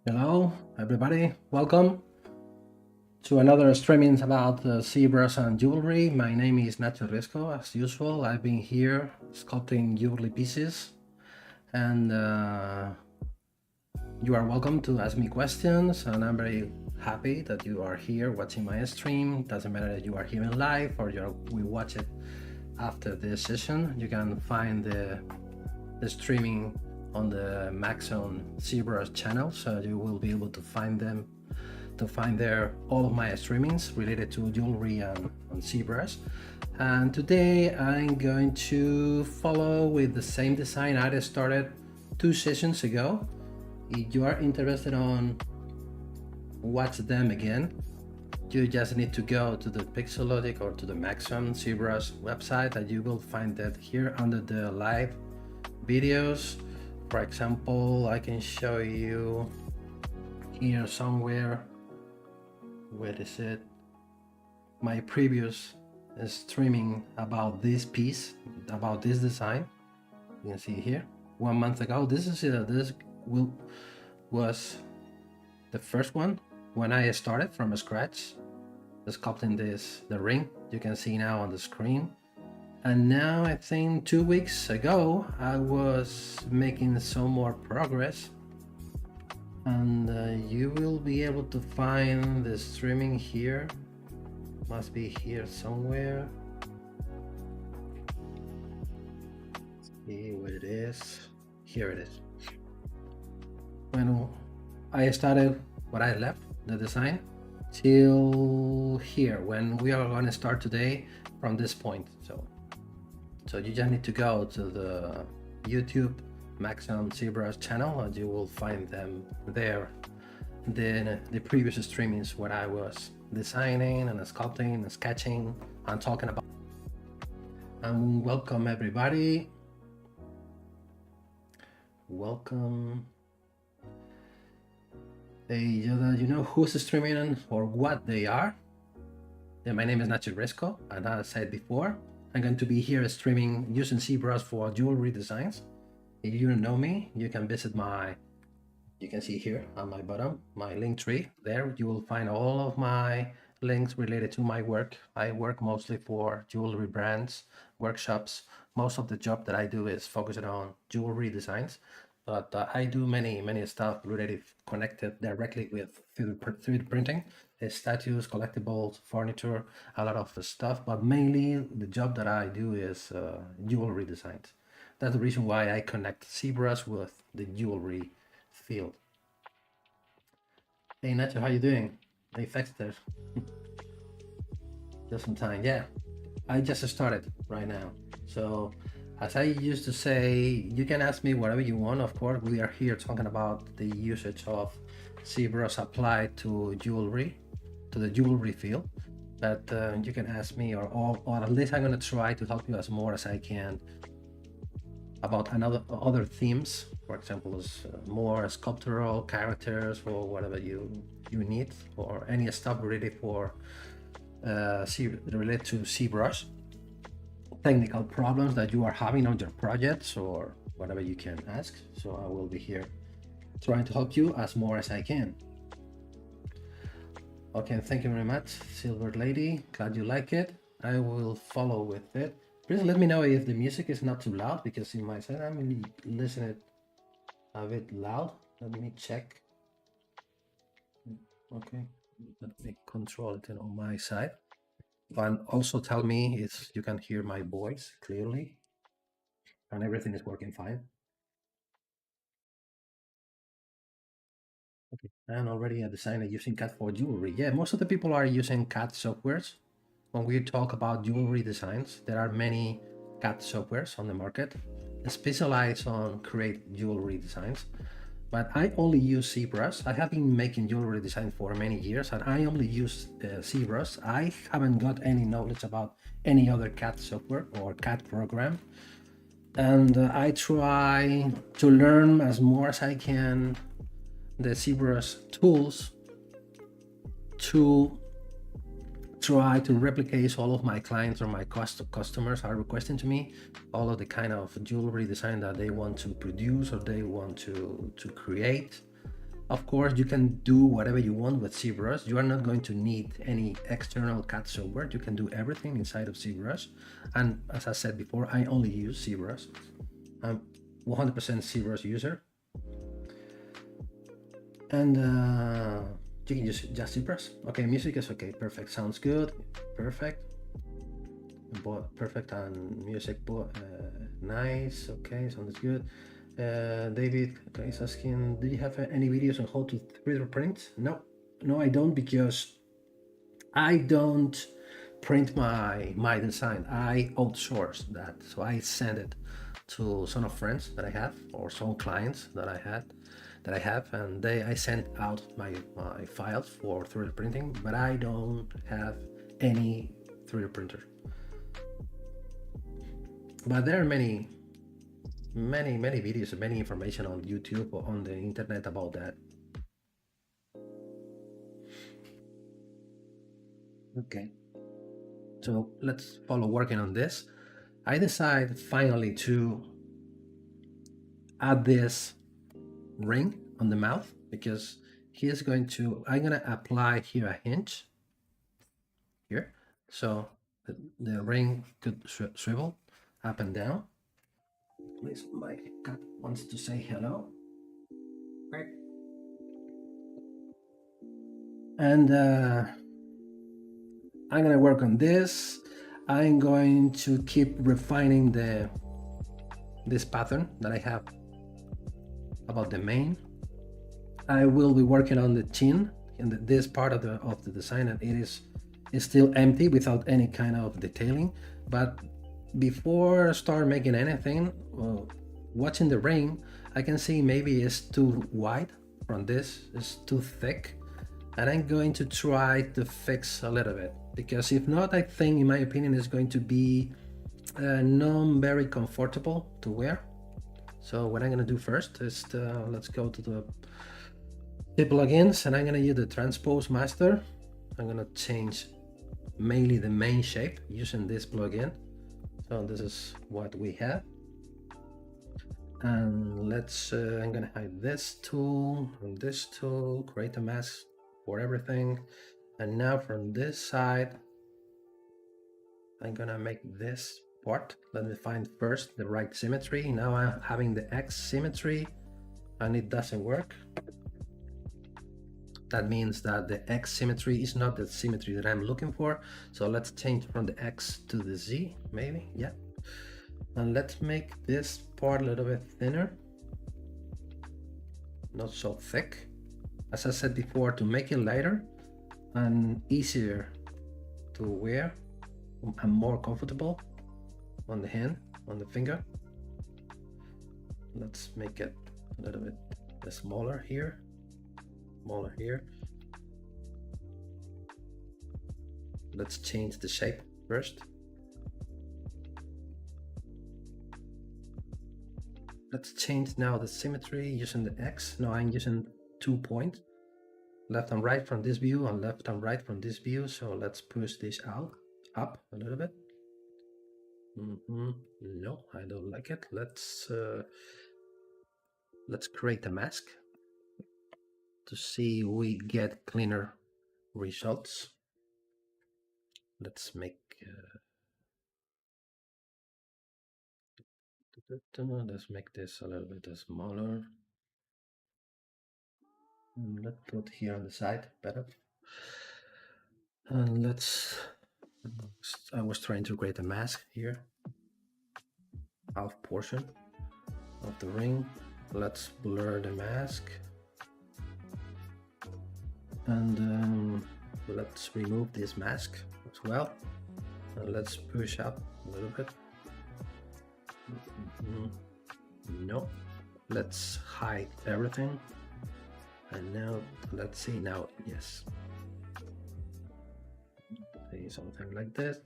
Hello, everybody. Welcome to another streaming about ZBrush and jewelry. My name is Nacho Riesco. As usual, I've been here sculpting jewelry pieces, and you are welcome to ask me questions. And I'm very happy that you are here watching my stream. Doesn't matter that you are here in live or we watch it after this session. You can find the streaming on the Maxon ZBrush channel, so you will be able to find there all of my streamings related to jewelry and ZBrush. And today I'm going to follow with the same design I started 2 sessions ago. If you are interested on watch them again, you just need to go to the Pixelogic or to the Maxon ZBrush website, and you will find that here under the live videos. For example, I can show you here somewhere, where is it? My previous streaming about this piece, about this design. You can see here 1 month ago. This is it. This was the first one when I started from scratch, sculpting the ring. You can see now on the screen. And now I think 2 weeks ago I was making some more progress, and you will be able to find the streaming here. Must be here somewhere. See where it is. Here it is. When I started, what I left the design till here, when we are going to start today from this point. So you just need to go to the YouTube Maxon ZBrush channel, and you will find them there. The previous streamings where I was designing and sculpting and sketching and talking about. And welcome everybody. Welcome. You know who's streaming or what they are. Yeah, my name is Nacho Riesco, and as I said before, I'm going to be here streaming using ZBrush for jewelry designs. If you don't know me, you can visit you can see here on my bottom, my link tree. There you will find all of my links related to my work. I work mostly for jewelry brands, workshops. Most of the job that I do is focused on jewelry designs, but I do many stuff related, connected directly with 3D printing, statues, collectibles, furniture, a lot of stuff, but mainly the job that I do is jewelry designs. That's the reason why I connect ZBrush with the jewelry field. Hey Nacho, how you doing? Hey Fexter. Just some time. Yeah, I just started right now. So as I used to say, you can ask me whatever you want. Of course, we are here talking about the usage of ZBrush applied to jewelry, to the jewelry field. But you can ask me, or at least I'm gonna try to help you as more as I can about other themes. For example, is more sculptural characters or whatever you need, or any stuff related for related to ZBrush, technical problems that you are having on your projects or whatever you can ask. So I will be here trying to help you as more as I can. Okay, thank you very much, Silver Lady. Glad you like it. I will follow with it. Please let me know if the music is not too loud, because in my side I'm listening a bit loud. Let me check. Okay, let me control it on my side. And also tell me if you can hear my voice clearly and everything is working fine. Okay, and already a designer using CAD for jewelry. Yeah, most of the people are using CAD softwares. When we talk about jewelry designs, there are many CAD softwares on the market specialized on create jewelry designs. But I only use ZBrush. I have been making jewelry design for many years, and I only use ZBrush. I haven't got any knowledge about any other CAD software or CAD program. And I try to learn as more as I can the ZBrush tools to try to replicate all of my clients or my customers are requesting to me all of the kind of jewelry design that they want to produce or they want to create. Of course, you can do whatever you want with ZBrush. You are not going to need any external CAD software. You can do everything inside of ZBrush. And as I said before, I only use ZBrush. I'm 100% ZBrush user. And you can use just ZBrush. Okay, music is okay. Perfect. Sounds good. Perfect. Perfect. And music. Nice. Okay, sounds good. David is asking, do you have any videos on how to 3D print? No, I don't, because I don't print my design. I outsource that. So I send it to some of friends that I have, or some clients that I have, and I send out my files for 3D printing, but I don't have any 3D printer. But there are many videos, many information on YouTube or on the internet about that. Okay, so let's follow working on this. I decided finally to add this ring on the mouth, because I'm gonna apply here a hinge here, so the ring could swivel up and down. Please, my cat wants to say hello. Right. And I'm gonna work on this. I'm going to keep refining this pattern that I have about the mane. I will be working on the chin and this part of the design, and it is still empty without any kind of detailing. But before I start making anything, watching the ring, I can see maybe it's too wide from this, it's too thick, and I'm going to try to fix a little bit, because if not, I think, in my opinion, it's going to be not very comfortable to wear. So what I'm gonna do first is let's go to the plugins, and I'm gonna use the transpose master. I'm gonna change mainly the main shape using this plugin. So this is what we have. And let's, I'm gonna hide this tool and this tool, create a mask for everything. And now from this side, I'm gonna make this part. Let me find first the right symmetry. Now I'm having the X symmetry and it doesn't work. That means that the X symmetry is not the symmetry that I'm looking for. So let's change from the X to the Z, maybe, yeah. And let's make this part a little bit thinner, not so thick. As I said before, to make it lighter and easier to wear and more comfortable on the hand, on the finger. Let's make it a little bit smaller here, smaller here. Let's change the shape first. Let's change now the symmetry using the X. Now I'm using 2 points, left and right from this view and left and right from this view. So let's push this out, up a little bit. No, I don't like it. Let's create a mask to see we get cleaner results. Let's make let's make this a little bit smaller. And let's put here on the side better. And let's, I was trying to create a mask here, half portion of the ring. Let's blur the mask. And let's remove this mask as well. And let's push up a little bit. No, let's hide everything. And now let's see now, yes. Say something like this.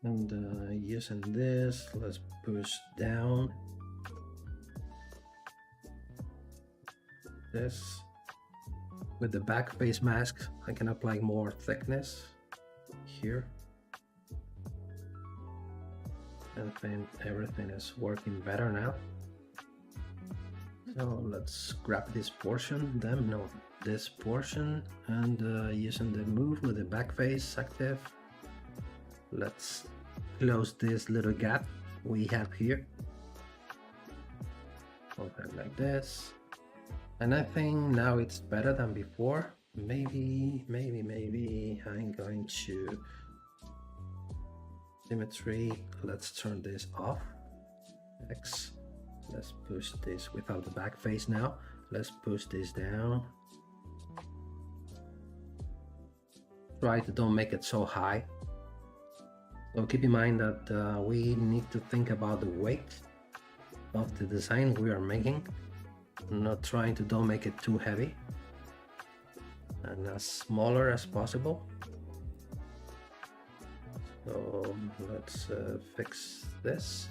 And using this, let's push down this. With the back face mask, I can apply more thickness here. And I think everything is working better now. So let's grab this portion, this portion, and using the move with the back face active, let's close this little gap we have here. Open like this. And I think now it's better than before. Maybe I'm going to symmetry. Let's turn this off. X. Let's push this without the back face now. Let's push this down. Try to don't make it so high. So keep in mind that we need to think about the weight of the design we are making. Not trying to don't make it too heavy. And as smaller as possible. So let's fix this.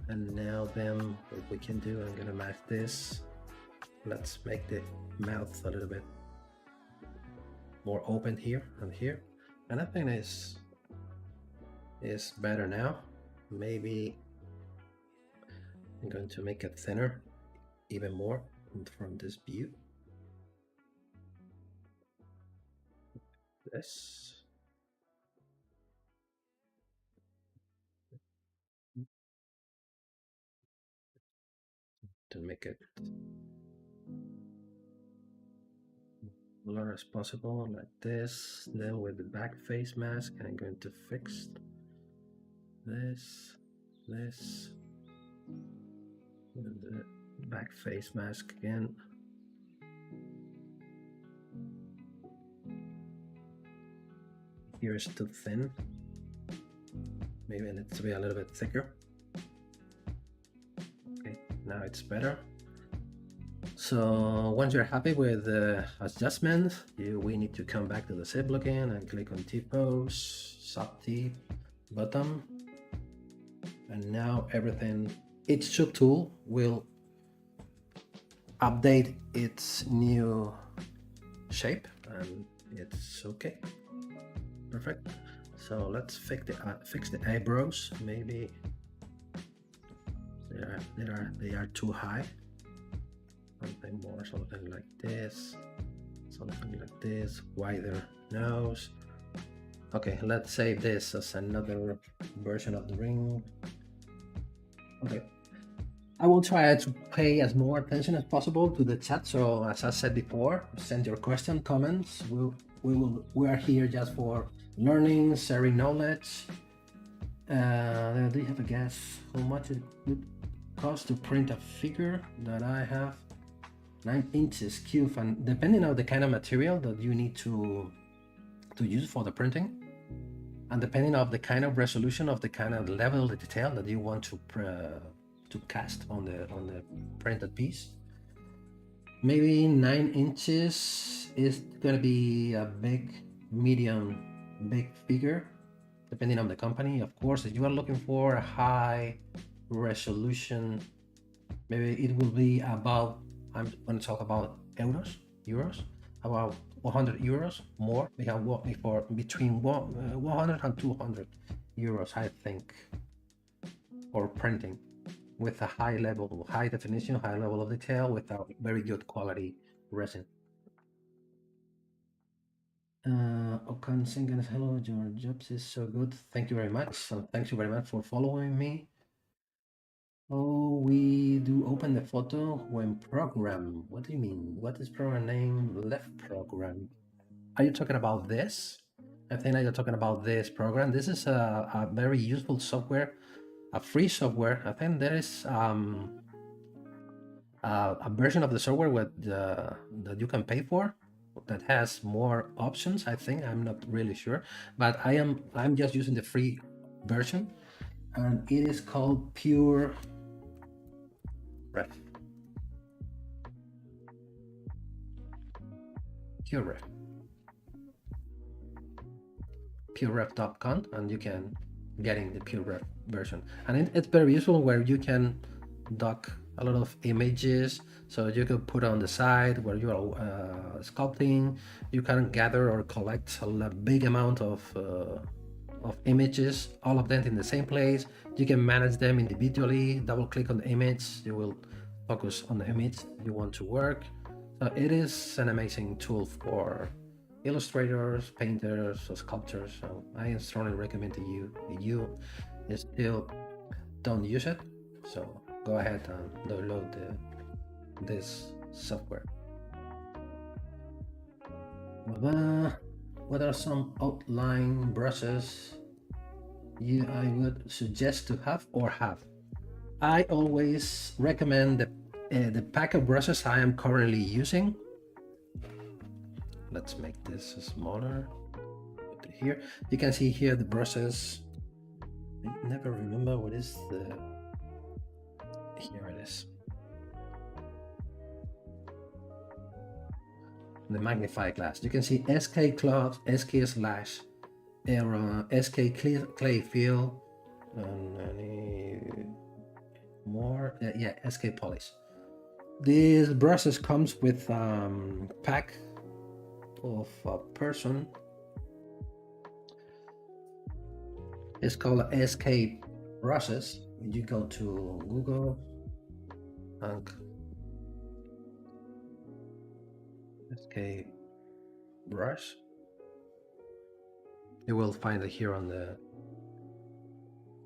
And now then what we can do, I'm gonna match this. Let's make the mouth a little bit more open here and here. And I think it's better now. Maybe I'm going to make it thinner even more from this view. This. To make it blur as possible, like this. Then with the back face mask, I'm going to fix this, and the back face mask again. Here is too thin. Maybe it needs to be a little bit thicker. Okay, now it's better. So once you're happy with the adjustment, we need to come back to the Z plugin and click on T-pose, sub-T, bottom. And now everything, each subtool will update its new shape and it's okay. Perfect. So let's fix the eyebrows. Maybe they are too high. Something more, something like this, something like this, wider nose. Okay, let's save this as another version of the ring. Okay, I will try to pay as more attention as possible to the chat. So as I said before, send your question, comments. We are here just for learning, sharing knowledge. Do you have a guess how much it would cost to print a figure that I have? 9 inches cube, and depending on the kind of material that you need to use for the printing, and depending on the kind of resolution of the kind of level of detail that you want to cast on the printed piece, maybe 9 inches is gonna be a big, medium, big figure, depending on the company. Of course, if you are looking for a high resolution, maybe it will be about, I'm going to talk about euros, about 100 euros more. We have for between 100 and 200 euros, I think, for printing with a high level, high definition, high level of detail, with a very good quality resin. Okan Singh, hello, your jobs is so good. Thank you very much. So thank you very much for following me. Oh, we do open the photo when program. What do you mean? What is program name? Left program. Are you talking about this? I think that you're talking about this program. This is a very useful software, a free software. I think there is a version of the software that you can pay for that has more options. I think I'm not really sure, but I'm just using the free version, and it is called Pure Ref. Pure Ref. PureRef.com, and you can get in the Pure Ref version, and it's very useful where you can dock a lot of images, so you can put on the side where you are sculpting. You can gather or collect a big amount of images, all of them in the same place. You can manage them individually. Double click on the image, you will focus on the image you want to work. So it is an amazing tool for illustrators, painters, or sculptors. So I strongly recommend to you, if you still don't use it, so go ahead and download this software. What are some outline brushes I would suggest to have or have? I always recommend the pack of brushes I am currently using. Let's make this smaller. Put it here. You can see here the brushes. I never remember what is the. Here it is. The magnify glass. You can see SK cloth, SK slash, SK clay fill, and any more. Yeah, SK polish. These brushes comes with pack of a person. It's called SK brushes. You go to Google and SK brush. You will find it here on the,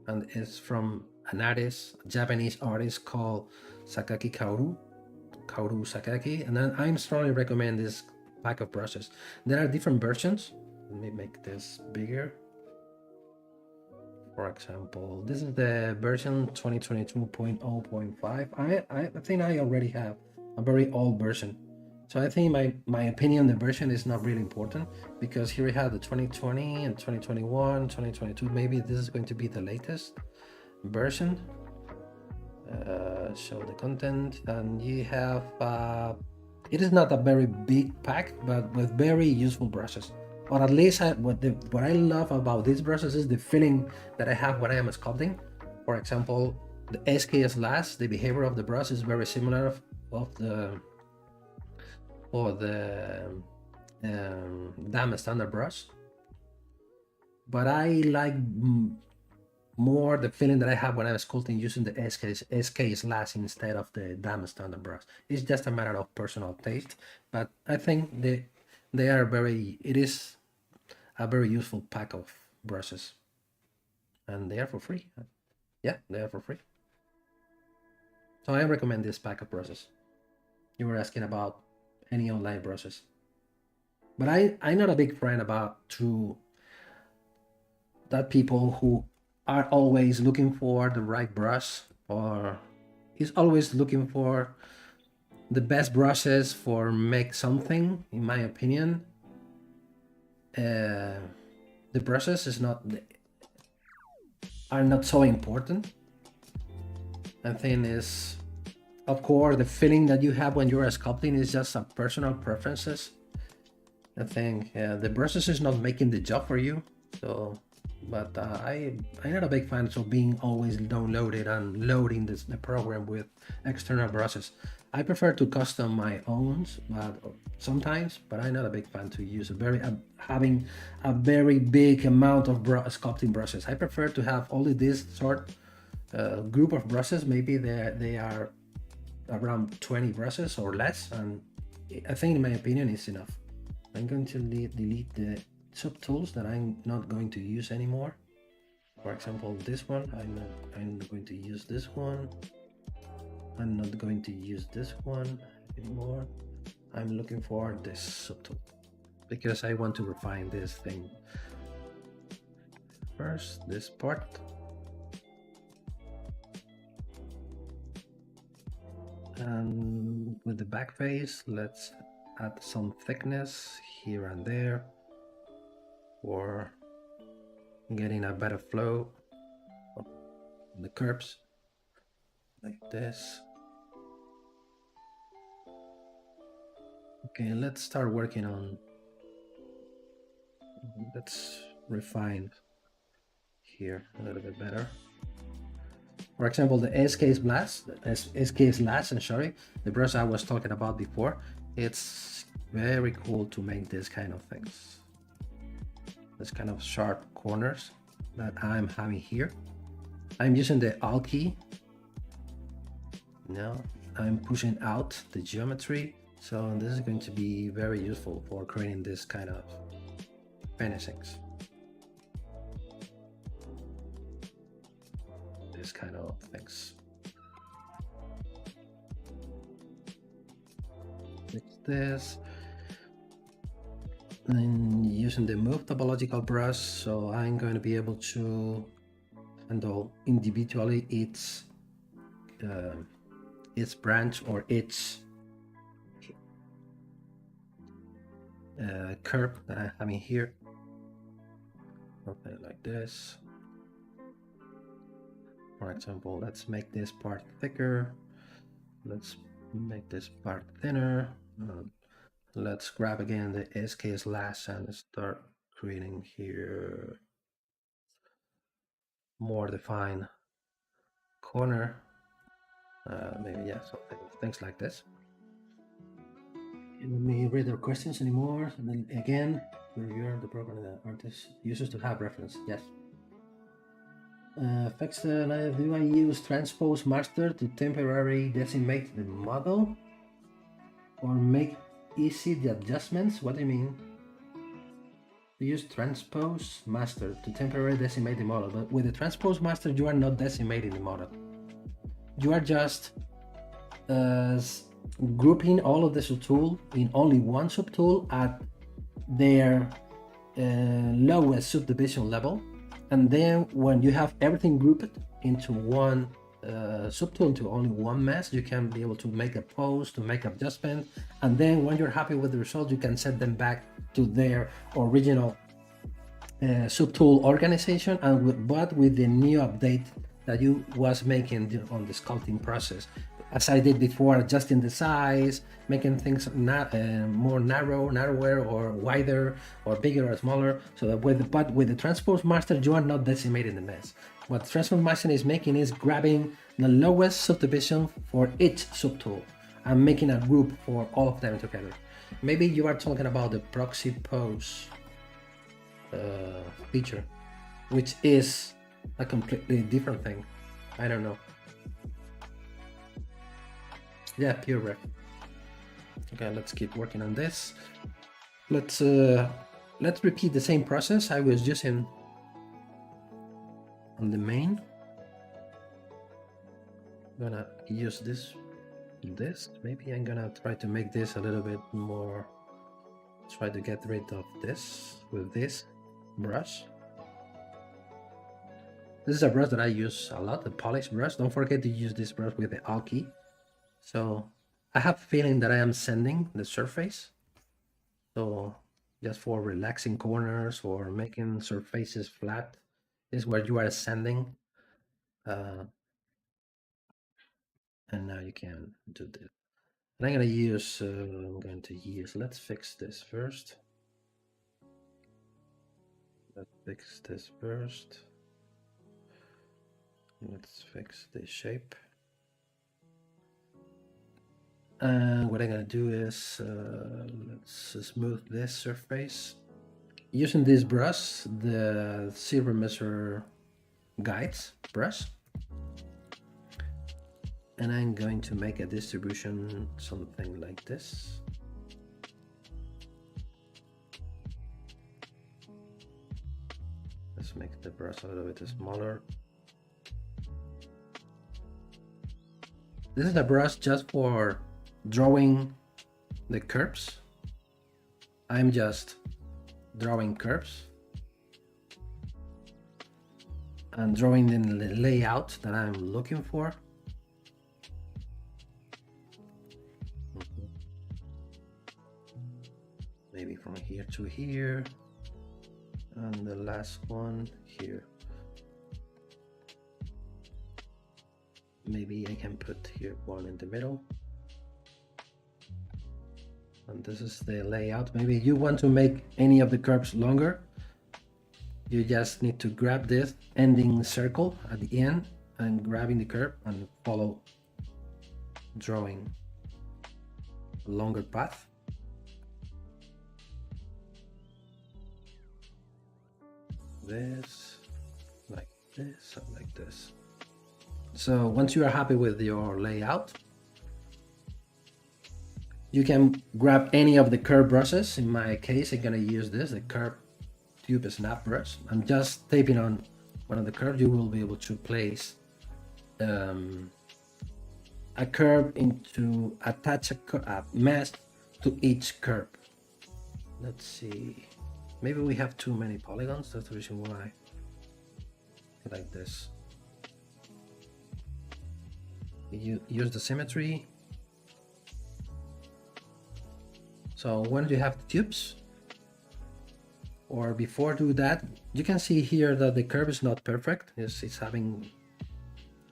and it's from an artist, a Japanese artist called Sakaki Kaoru Sakaki, and then I strongly recommend this pack of brushes. There are different versions. Let me make this bigger. For example, this is the version 2022.0.5. I think I already have a very old version. So I think my opinion, the version is not really important, because here we have the 2020 and 2021, 2022. Maybe this is going to be the latest version. Show the content, and you have, it is not a very big pack, but with very useful brushes. Or at least what I love about these brushes is the feeling that I have when I am sculpting. For example, the SK slash, the behavior of the brush is very similar of the dam standard brush. but I like more the feeling that I have when I'm sculpting using the SK slash instead of the damn standard brush. It's just a matter of personal taste, but I think they are it is a very useful pack of brushes, and they are for free. Yeah, they are for free. So I recommend this pack of brushes. You were asking about any online brushes, but I'm not a big fan about that people who are always looking for the right brush or is always looking for the best brushes for make something. In my opinion, the brushes are not so important. I think is, of course, the feeling that you have when you're sculpting is just some personal preferences. I think the brushes is not making the job for you. So, but I'm not a big fan of being always downloaded and loading the program with external brushes. I prefer to custom my own sometimes, but I'm not a big fan to use having a very big amount of sculpting brushes. I prefer to have only this sort group of brushes. Maybe they are around 20 brushes or less, and I think, in my opinion, it's enough. I'm going to delete the subtools that I'm not going to use anymore. For example, this one, I'm not going to use this one. I'm not going to use this one anymore. I'm looking for this subtool because I want to refine this thing. First, this part. And with the back face, let's add some thickness here and there for getting a better flow of the curves, like this. Okay, let's start working on, let's refine here a little bit better. For example, the SK slash, and sorry, the brush I was talking about before, it's very cool to make this kind of things. This kind of sharp corners that I'm having here. I'm using the Alt key. Now I'm pushing out the geometry. So this is going to be very useful for creating this kind of finishings. This kind of things. Fix this. And using the move topological brush, so I'm going to be able to handle individually its branch or its curve that I'm having here. Something like this. For example, let's make this part thicker. Let's make this part thinner. Let's grab again the SK slash and start creating here more defined corner. Maybe, yeah, something, things like this. Let me read the questions anymore. And then again, review the program that artist uses to have reference. Yes. Do I use transpose master to temporarily decimate the model or make easy the adjustments? What do you mean? You use transpose master to temporarily decimate the model, but with the transpose master you are not decimating the model. You are just grouping all of the subtool in only one subtool at their lowest subdivision level. And then when you have everything grouped into one subtool, into only one mesh, you can be able to make a pose, to make adjustment. And then when you're happy with the result, you can set them back to their original subtool organization, and but with the new update that you was making on the sculpting process. As I did before, adjusting the size, making things more narrower or wider or bigger or smaller. So that with the transpose master, you are not decimating the mesh. What transpose master is making is grabbing the lowest subdivision for each subtool and making a group for all of them together. Maybe you are talking about the proxy pose. feature, which is a completely different thing. I don't know. Yeah, pure rec. Okay, let's keep working on this. Let's repeat the same process I was using on the main. I'm gonna use this. Maybe I'm gonna try to make this a little bit more. Try to get rid of this with this brush. This is a brush that I use a lot, the polish brush. Don't forget to use this brush with the Alt key. So I have a feeling that I am sanding the surface. So just for relaxing corners or making surfaces flat is where you are sanding. And now you can do this. And I'm going to use, let's fix this first. Let's fix this first. Let's fix the shape. And what I'm gonna do is let's smooth this surface using this brush, the ZBrush guides brush, and I'm going to make a distribution something like this. Let's make the brush a little bit smaller. This is a brush just for drawing the curves. I'm just drawing curves and drawing the layout that I'm looking for. Maybe from here to here, and the last one here. Maybe I can put here one in the middle. And this is the layout. Maybe you want to make any of the curves longer. You just need to grab this ending circle at the end and grabbing the curve and follow, drawing a longer path. This, like this, and like this. So once you are happy with your layout, you can grab any of the curve brushes. In my case, I'm gonna use this, the curve tube snap brush. I'm just taping on one of the curves. You will be able to place a curve into attach a mesh to each curve. Let's see. Maybe we have too many polygons. That's the reason why. Like this. You use the symmetry. So when you have the tubes, or before do that, you can see here that the curve is not perfect. It's having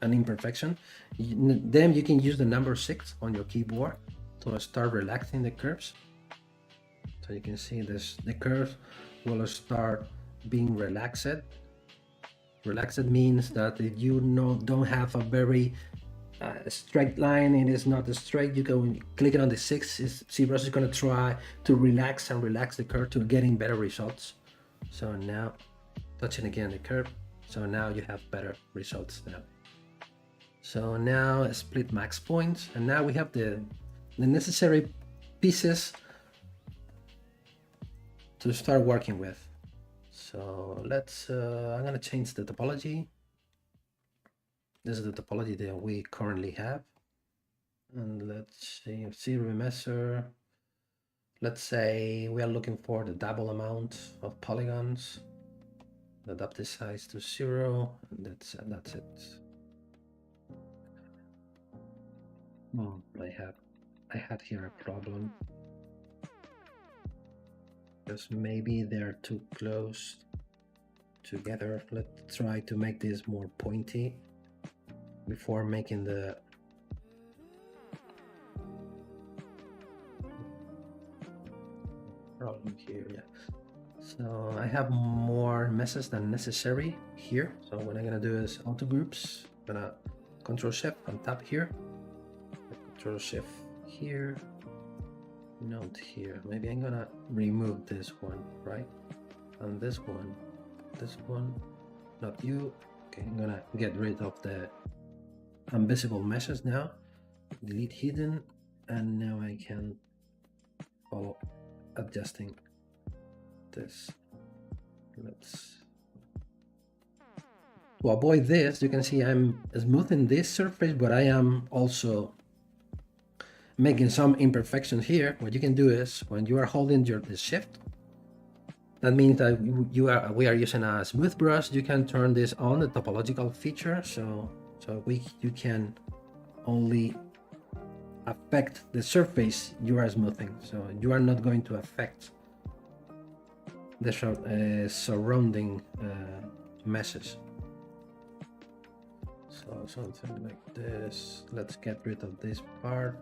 an imperfection. Then you can use the number 6 on your keyboard to start relaxing the curves. So you can see this, the curve will start being relaxed. Relaxed means that if you don't have a very straight line, it is not straight, you can click it on the 6. ZBrush is going to try to relax the curve to getting better results. So now touching again the curve, so now you have better results now. So now split max points, and now we have the necessary pieces to start working with. So let's I'm gonna change the topology. This is the topology that we currently have, and let's see remesher. Let's say we are looking for the double amount of polygons. Adapt the size to 0, and that's it. I had here a problem, because maybe they're too close together. Let's try to make this more pointy before making the problem here. Yeah, so I have more meshes than necessary here. So what I'm gonna do is auto groups. I'm gonna Control Shift and tap here, Control Shift here, note here. Maybe I'm gonna remove this one, right? and this one, not you. Okay, I'm gonna get rid of the invisible meshes now, delete hidden, and now I can follow adjusting this. To avoid this, you can see I'm smoothing this surface, but I am also making some imperfections here. What you can do is when you are holding the shift, that means that we are using a smooth brush. You can turn this on, the topological feature, so you can only affect the surface you are smoothing. So you are not going to affect the surrounding meshes. So something like this. Let's get rid of this part,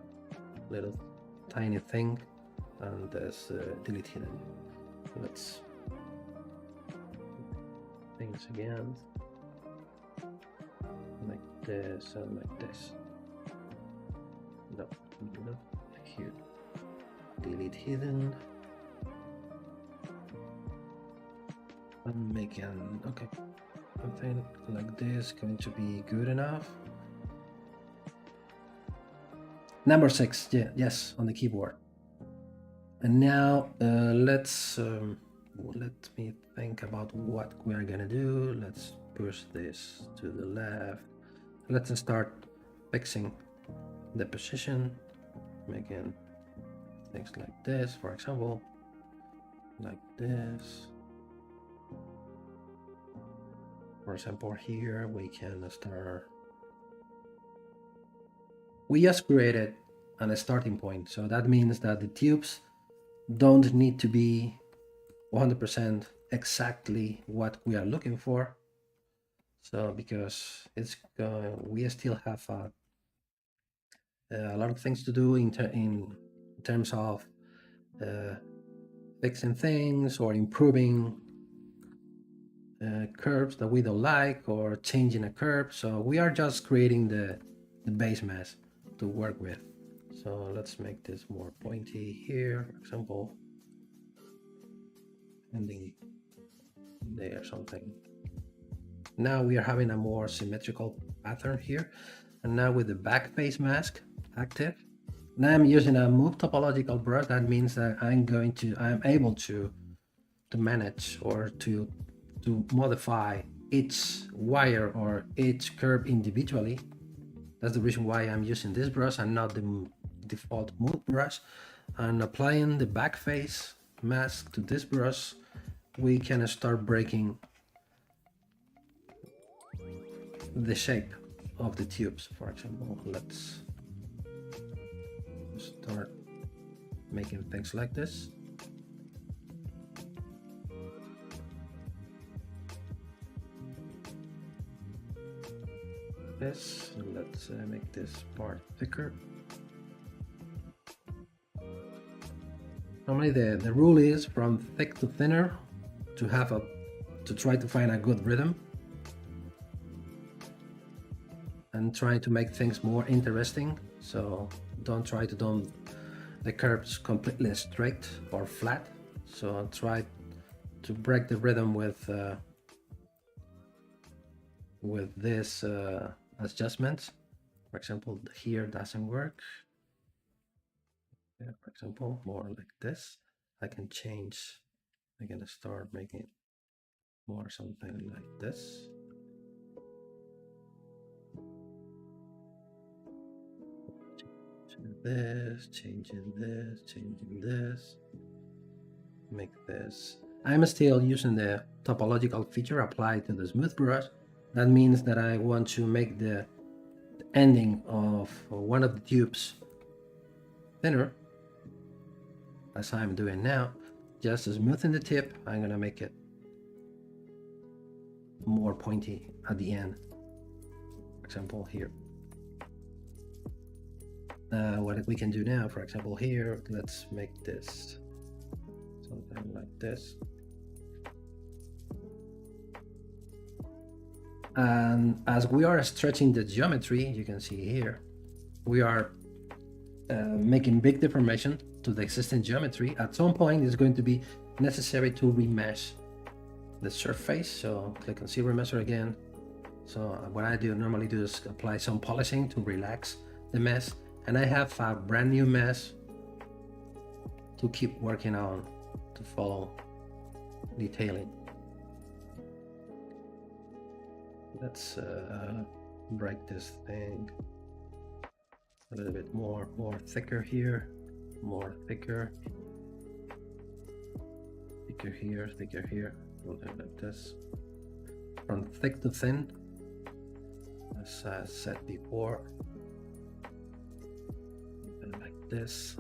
little tiny thing, and this delete hidden. Let's things again, like this and like this. No, here. Delete hidden. I'm making okay. Something like this going to be good enough. Number 6, yeah, yes, on the keyboard. And now let me think about what we are gonna do. Let's push this to the left. Let's start fixing the position, making things like this, for example, like this. For example, here we can start. We just created a starting point, so that means that the tubes don't need to be 100% exactly what we are looking for. So because we still have a lot of things to do in terms of fixing things or improving curves that we don't like, or changing a curve. So we are just creating the base mass to work with. So let's make this more pointy here, for example, ending there, something. Now we are having a more symmetrical pattern here. And now with the back face mask active, now I'm using a move topological brush. That means that I'm able to manage or to modify each wire or each curve individually. That's the reason why I'm using this brush and not the default move brush. And applying the back face mask to this brush, we can start breaking the shape of the tubes. For example, let's start making things like this. This, let's make this part thicker. Normally the rule is from thick to thinner to try to find a good rhythm and try to make things more interesting. So don't try to do the curves completely straight or flat. So try to break the rhythm with this adjustments. For example, here doesn't work. Yeah, for example, more like this. I can change. I'm gonna start making more something like this. Changing this, make this. I'm still using the topological feature applied to the smooth brush. That means that I want to make the ending of one of the tubes thinner, as I'm doing now. Just smoothing the tip, I'm gonna make it more pointy at the end. For example, here. What we can do now, for example, here, let's make this something like this. And as we are stretching the geometry, you can see here, we are making big deformation to the existing geometry. At some point, it's going to be necessary to remesh the surface. So click on ZBrush again. So what I normally do is apply some polishing to relax the mesh, and I have a brand new mesh to keep working on to follow detailing. Let's break this thing a little bit more thicker here, more thicker here, thicker here, like this, from thick to thin, as I said before, and like this.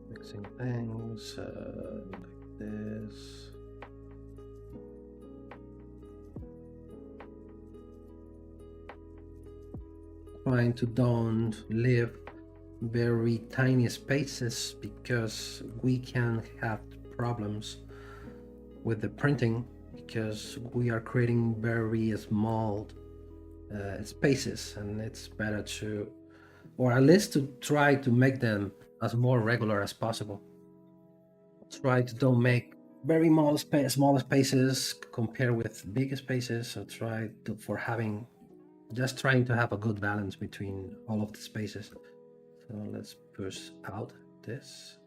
Mixing things like this. Trying to don't leave very tiny spaces, because we can have problems with the printing, because we are creating very small spaces, and it's better to, or at least to try to make them as more regular as possible. Try to don't make very small spaces compared with big spaces. So try to, for having, just trying to have a good balance between all of the spaces. So let's push out this.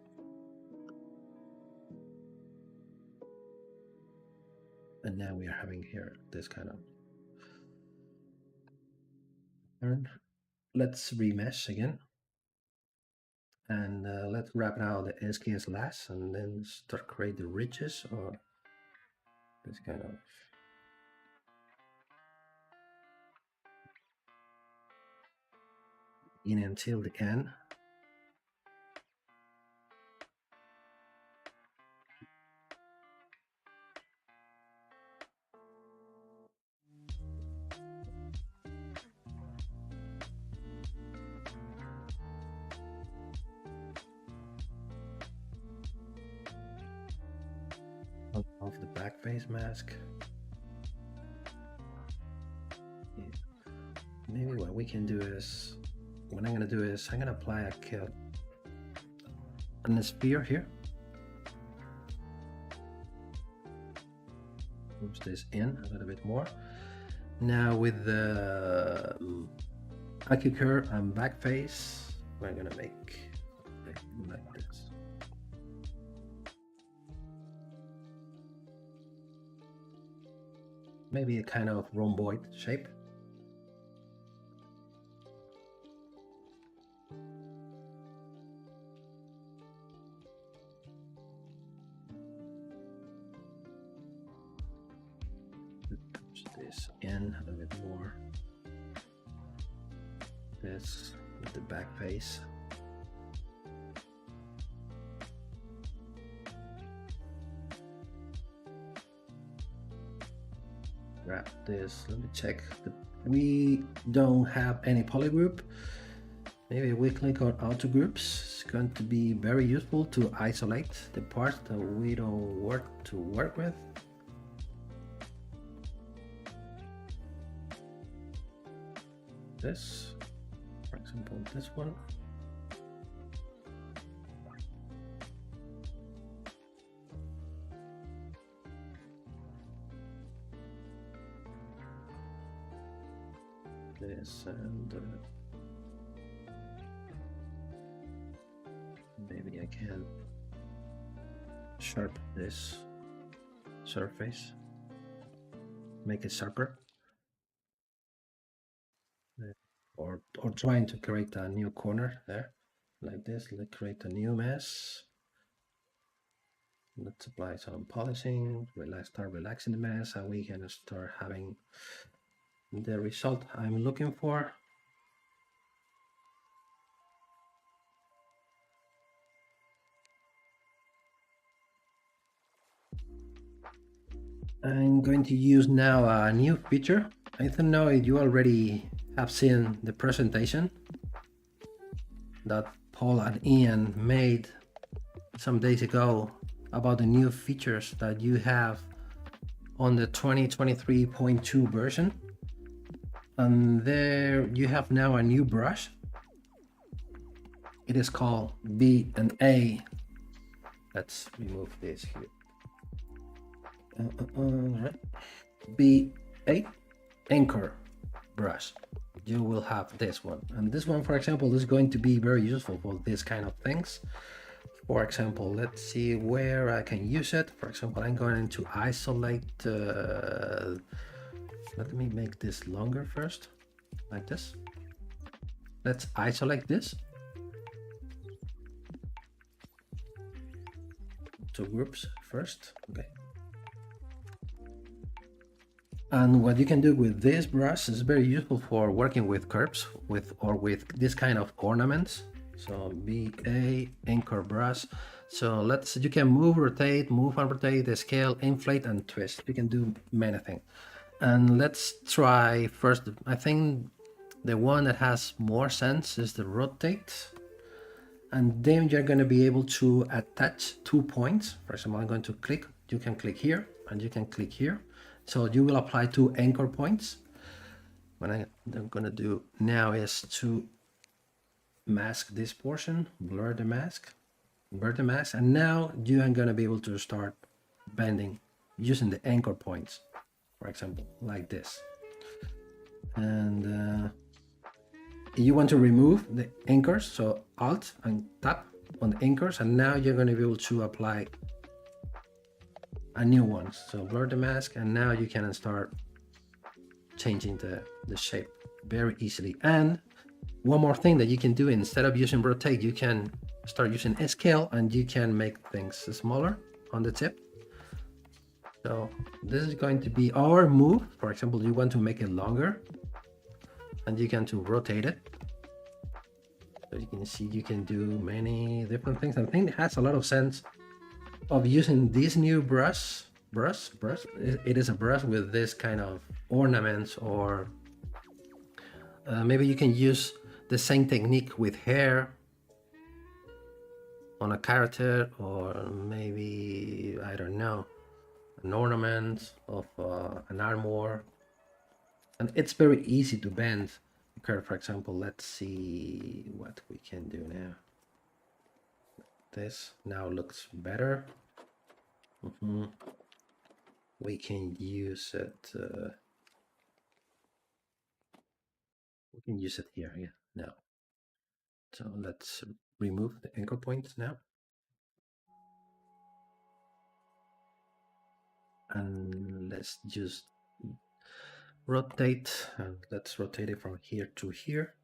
And now we are having here this kind of turn. Let's remesh again. And let's wrap now the SKS last, and then start create the ridges, or this kind of in until the end. Of the back face mask. Yeah. Maybe what we can do is, what I'm gonna do is I'm gonna apply a sphere here. Push this in a little bit more. Now with the curve and back face, we're gonna make like this. Maybe a kind of rhomboid shape. Push this in a little bit more. This with the back face. Grab this. Let me check. We don't have any polygroup. Maybe we click on auto groups. It's going to be very useful to isolate the parts that we don't work with. This, for example, this one. This, and maybe I can sharpen this surface, make it sharper, or trying to create a new corner there, like this. Let's create a new mesh. Let's apply some polishing, start relaxing the mesh, and we can start having the result I'm looking for. I'm going to use now a new feature. I don't know if you already have seen the presentation that Paul and Ian made some days ago about the new features that you have on the 2023.2 version. And there you have now a new brush. It is called B and A. Let's remove this here. Right. B8 anchor brush. You will have this one, and this one, for example, is going to be very useful for this kind of things. For example, let's see where I can use it. For example, I'm going to isolate. Let me make this longer first, like this. Let's isolate this. Two groups first, okay. And what you can do with this brush is very useful for working with curves, with this kind of ornaments. So BA anchor brush. So you can move, rotate, move and rotate the scale, inflate and twist. You can do many things. And let's try first. I think the one that has more sense is the rotate. And then you're going to be able to attach 2 points. For example, I'm going to click. You can click here and you can click here. So you will apply 2 anchor points. What I'm going to do now is to mask this portion, blur the mask, and now you are going to be able to start bending using the anchor points, for example, like this. And you want to remove the anchors, so Alt and tap on the anchors, and now you're going to be able to apply a new one. So blur the mask, and now you can start changing the shape very easily. And one more thing that you can do, instead of using rotate, you can start using scale, and you can make things smaller on the tip. So this is going to be our move. For example, you want to make it longer, and you can rotate it. So you can see you can do many different things. I think it has a lot of sense of using this new brush. It is a brush with this kind of ornaments, or maybe you can use the same technique with hair on a character, or maybe, I don't know, an ornament of an armor. And it's very easy to bend the curve. For example, let's see what we can do now. This now looks better. We can use it. We can use it here. Yeah. Now. So let's remove the anchor points now. And let's just rotate, and let's rotate it from here to here.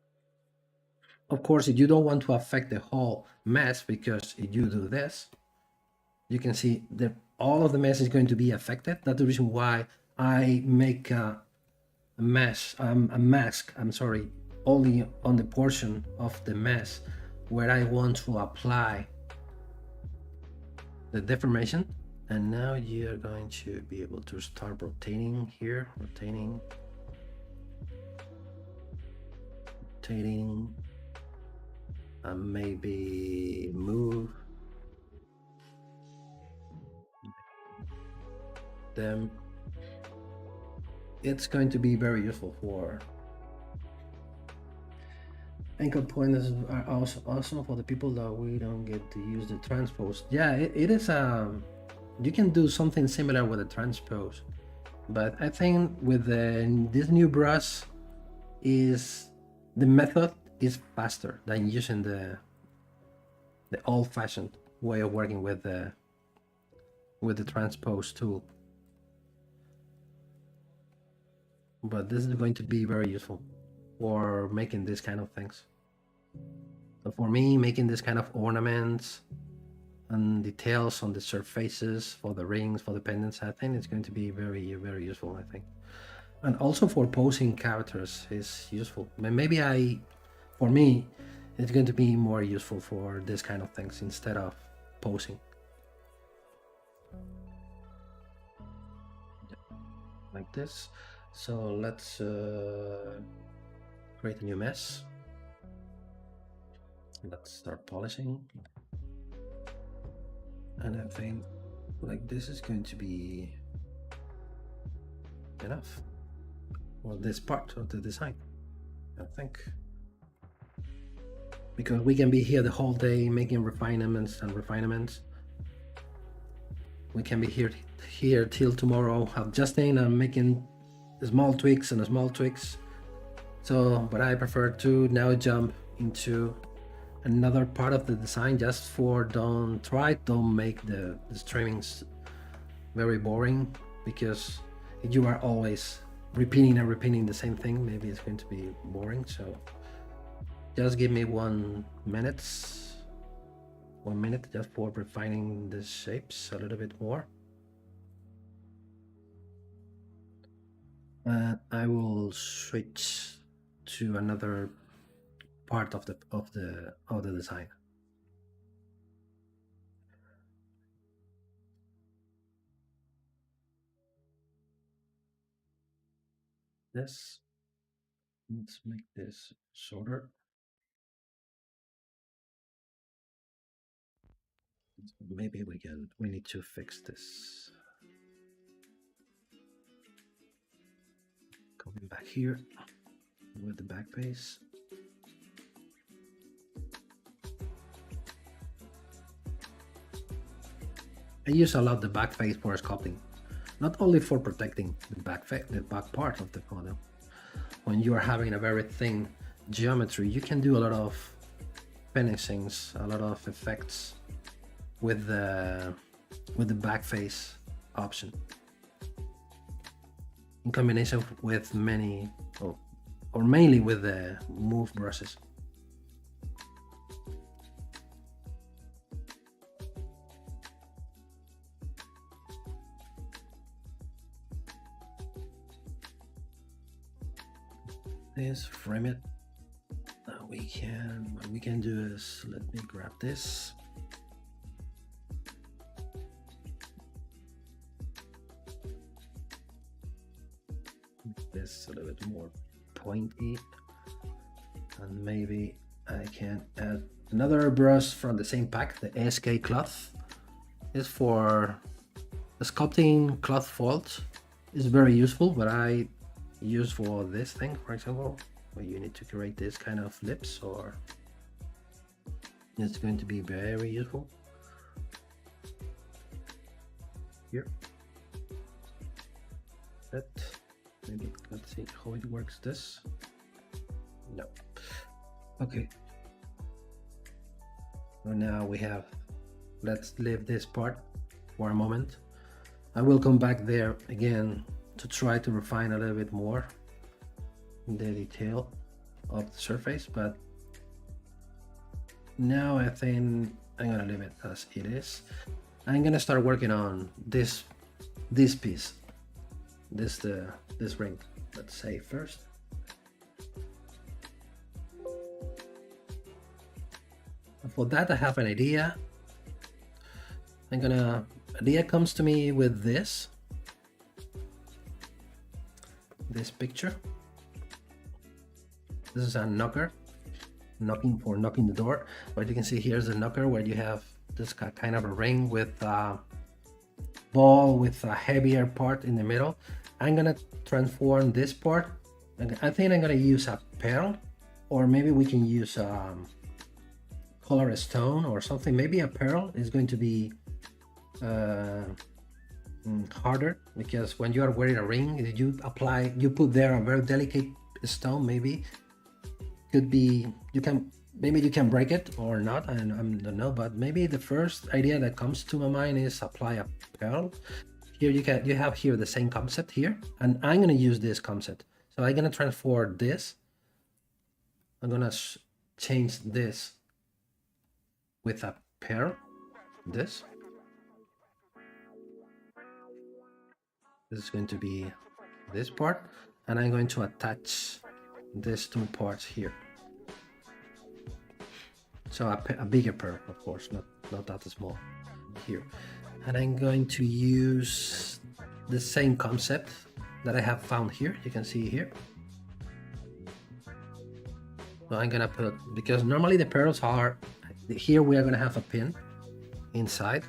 Of course, if you don't want to affect the whole mess, because if you do this, you can see that all of the mess is going to be affected. That's the reason why I make a mask, only on the portion of the mess where I want to apply the deformation. And now you're going to be able to start rotating here, rotating, and maybe move them. It's going to be very useful for anchor points are also for the people that we don't get to use the transpose. Yeah, it is you can do something similar with the transpose, but I think with this new brush the method is faster than using the old-fashioned way of working with the transpose tool. But this is going to be very useful for making this kind of things. So for me, making this kind of ornaments and details on the surfaces for the rings, for the pendants, I think it's going to be very, very useful, I think. And also for posing characters is useful. Maybe for me, it's going to be more useful for this kind of things instead of posing. Like this. So let's create a new mess. Let's start polishing. And I think like this is going to be enough. or this part of the design, I think. Because we can be here the whole day making refinements and refinements. We can be here till tomorrow, adjusting and making small tweaks and small tweaks. So, but I prefer to now jump into another part of the design, just for don't make the streamings very boring, because if you are always repeating and repeating the same thing, maybe it's going to be boring. So just give me 1 minute just for refining the shapes a little bit more. I will switch to another part of the design. Let's make this shorter. Maybe we need to fix this. Coming back here with the back face. I use a lot the back face for sculpting, not only for protecting the back part of the photo. When you are having a very thin geometry, you can do a lot of finishings, a lot of effects with the back face option, in combination with many, or mainly with the move brushes. This, frame it. What we can do is, let me grab this. Make this a little bit more pointy, and maybe I can add another brush from the same pack, the SK cloth. It's for the sculpting cloth fold. It's very useful, but I use for this thing, for example, where you need to create this kind of lips, or it's going to be very useful here. But maybe let's see how it works. This, no, okay. So now we have, let's leave this part for a moment. I will come back there again to try to refine a little bit more the detail of the surface, but now I think I'm gonna leave it as it is. I'm gonna start working on this piece, this ring, let's say first. And for that, I have an idea. Idea comes to me with this picture. This is a knocker, knocking the door. But you can see here's a knocker where you have this kind of a ring with a ball with a heavier part in the middle. I'm gonna transform this part, and I think I'm gonna use a pearl, or maybe we can use color stone or something. Maybe a pearl is going to be harder, because when you are wearing a ring, you put there a very delicate stone, maybe could be, you can break it or not, I don't know, but maybe the first idea that comes to my mind is apply a pearl. Here you have here the same concept here, and I'm gonna use this concept. So I'm gonna transform this. I'm gonna change this with a pearl. This is going to be this part, and I'm going to attach these two parts here. So a bigger pearl, of course, not that small here. And I'm going to use the same concept that I have found here. You can see here. So I'm gonna put, because normally the pearls are here, we are gonna have a pin inside.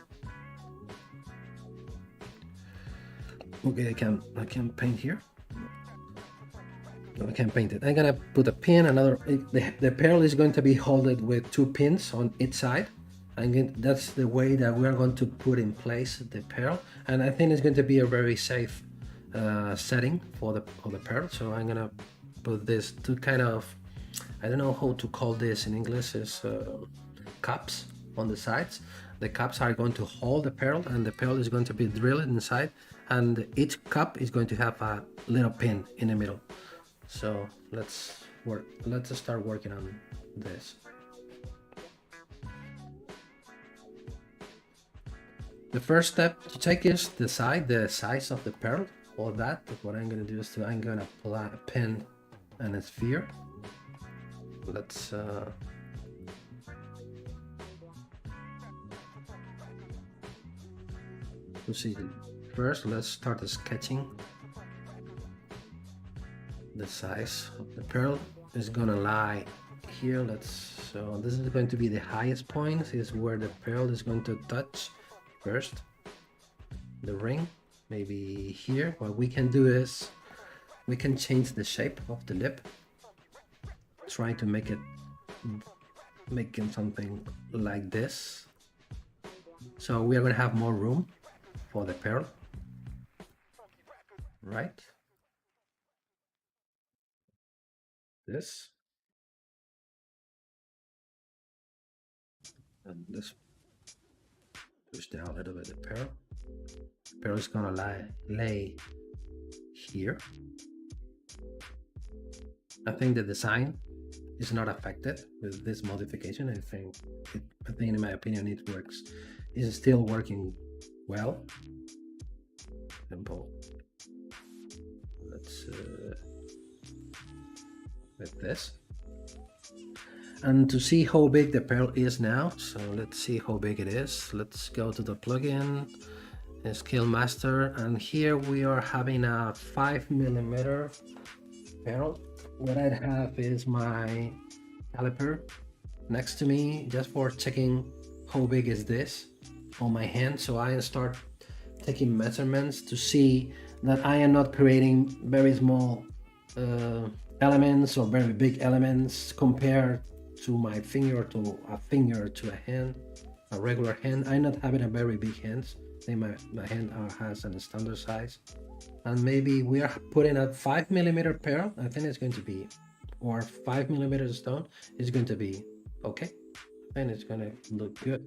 Okay, I can paint here. so I can paint it. I'm gonna put a pin, the pearl is going to be held with 2 pins on each side. That's the way that we are going to put in place the pearl, and I think it's going to be a very safe setting for the pearl. So I'm gonna put this two kind of, I don't know how to call this in English, is cups on the sides. The cups are going to hold the pearl, and the pearl is going to be drilled inside, and each cup is going to have a little pin in the middle. So let's start working on this. The first step to take is decide the size of the pearl. For that, what I'm going to do is I'm going to apply a pin and a sphere. Let's to see. First, let's start sketching the size of the pearl. Is gonna lie here. So this is going to be the highest point. Is where the pearl is going to touch first. The ring, maybe here. What we can do is we can change the shape of the lip. Try to make it something like this. So we are gonna have more room for the pearl, right? This and this. Push down a little bit the pearl. The pearl is gonna lay here. I think the design is not affected with this modification. I think in my opinion it works. It's still working well. Simple. Let's with this. And to see how big the pearl is now, so let's see how big it is. Let's go to the plugin, Scale Master, and here we are having a 5mm pearl. What I have is my caliper next to me just for checking how big is this on my hand. So I start taking measurements to see that I am not creating very small elements or very big elements compared to my finger, to a hand, a regular hand. I'm not having a very big hands. I think my hand has a standard size. And maybe we are putting a 5mm pearl. I think it's going to be, or 5mm stone is going to be okay. And it's going to look good.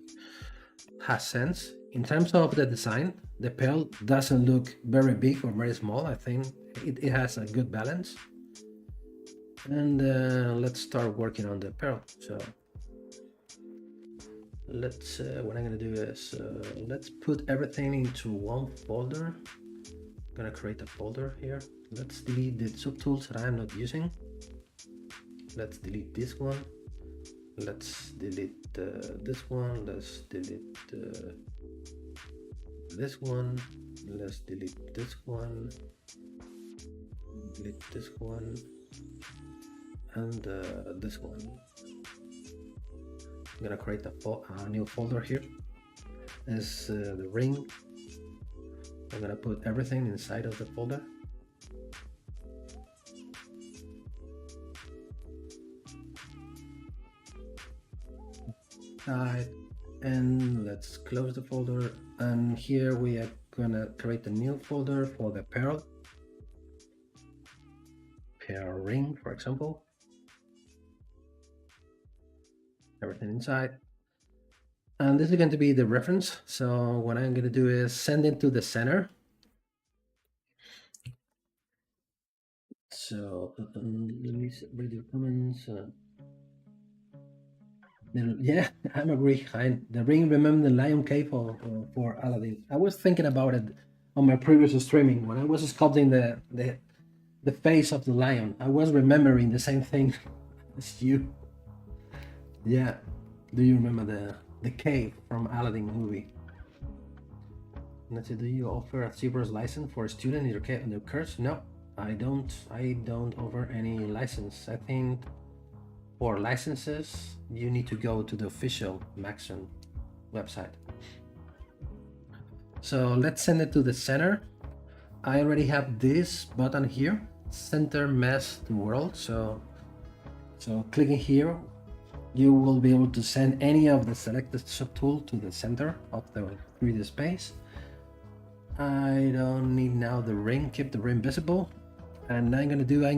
Has sense. In terms of the design, the pearl doesn't look very big or very small. I think it has a good balance. And let's start working on the pearl. So let's what I'm gonna do is let's put everything into one folder. I'm gonna create a folder here. Let's delete the subtools that I'm not using. Let's delete this one. Let's delete this one. Let's delete this one. Let's delete this one. Delete this one. And this one. I'm gonna create a new folder here. Is the ring. I'm gonna put everything inside of the folder. And let's close the folder. And here we are gonna create a new folder for the pearl ring, for example. Everything inside, and this is going to be the reference. So what I'm going to do is send it to the center. So let me read your comments. Yeah, I'm agree. The ring, remember the lion cave for Aladdin. I was thinking about it on my previous streaming when I was sculpting the face of the lion. I was remembering the same thing as you. Yeah, do you remember the cave from Aladdin movie? Nacho, do you offer a ZBrush license for a student in your course? No, I don't offer any license. I think for licenses you need to go to the official Maxon website. So let's send it to the center. I already have this button here. center mesh to world. So clicking here, you will be able to send any of the selected subtool to the center of the 3D space. I don't need now the ring, keep the ring visible. And I'm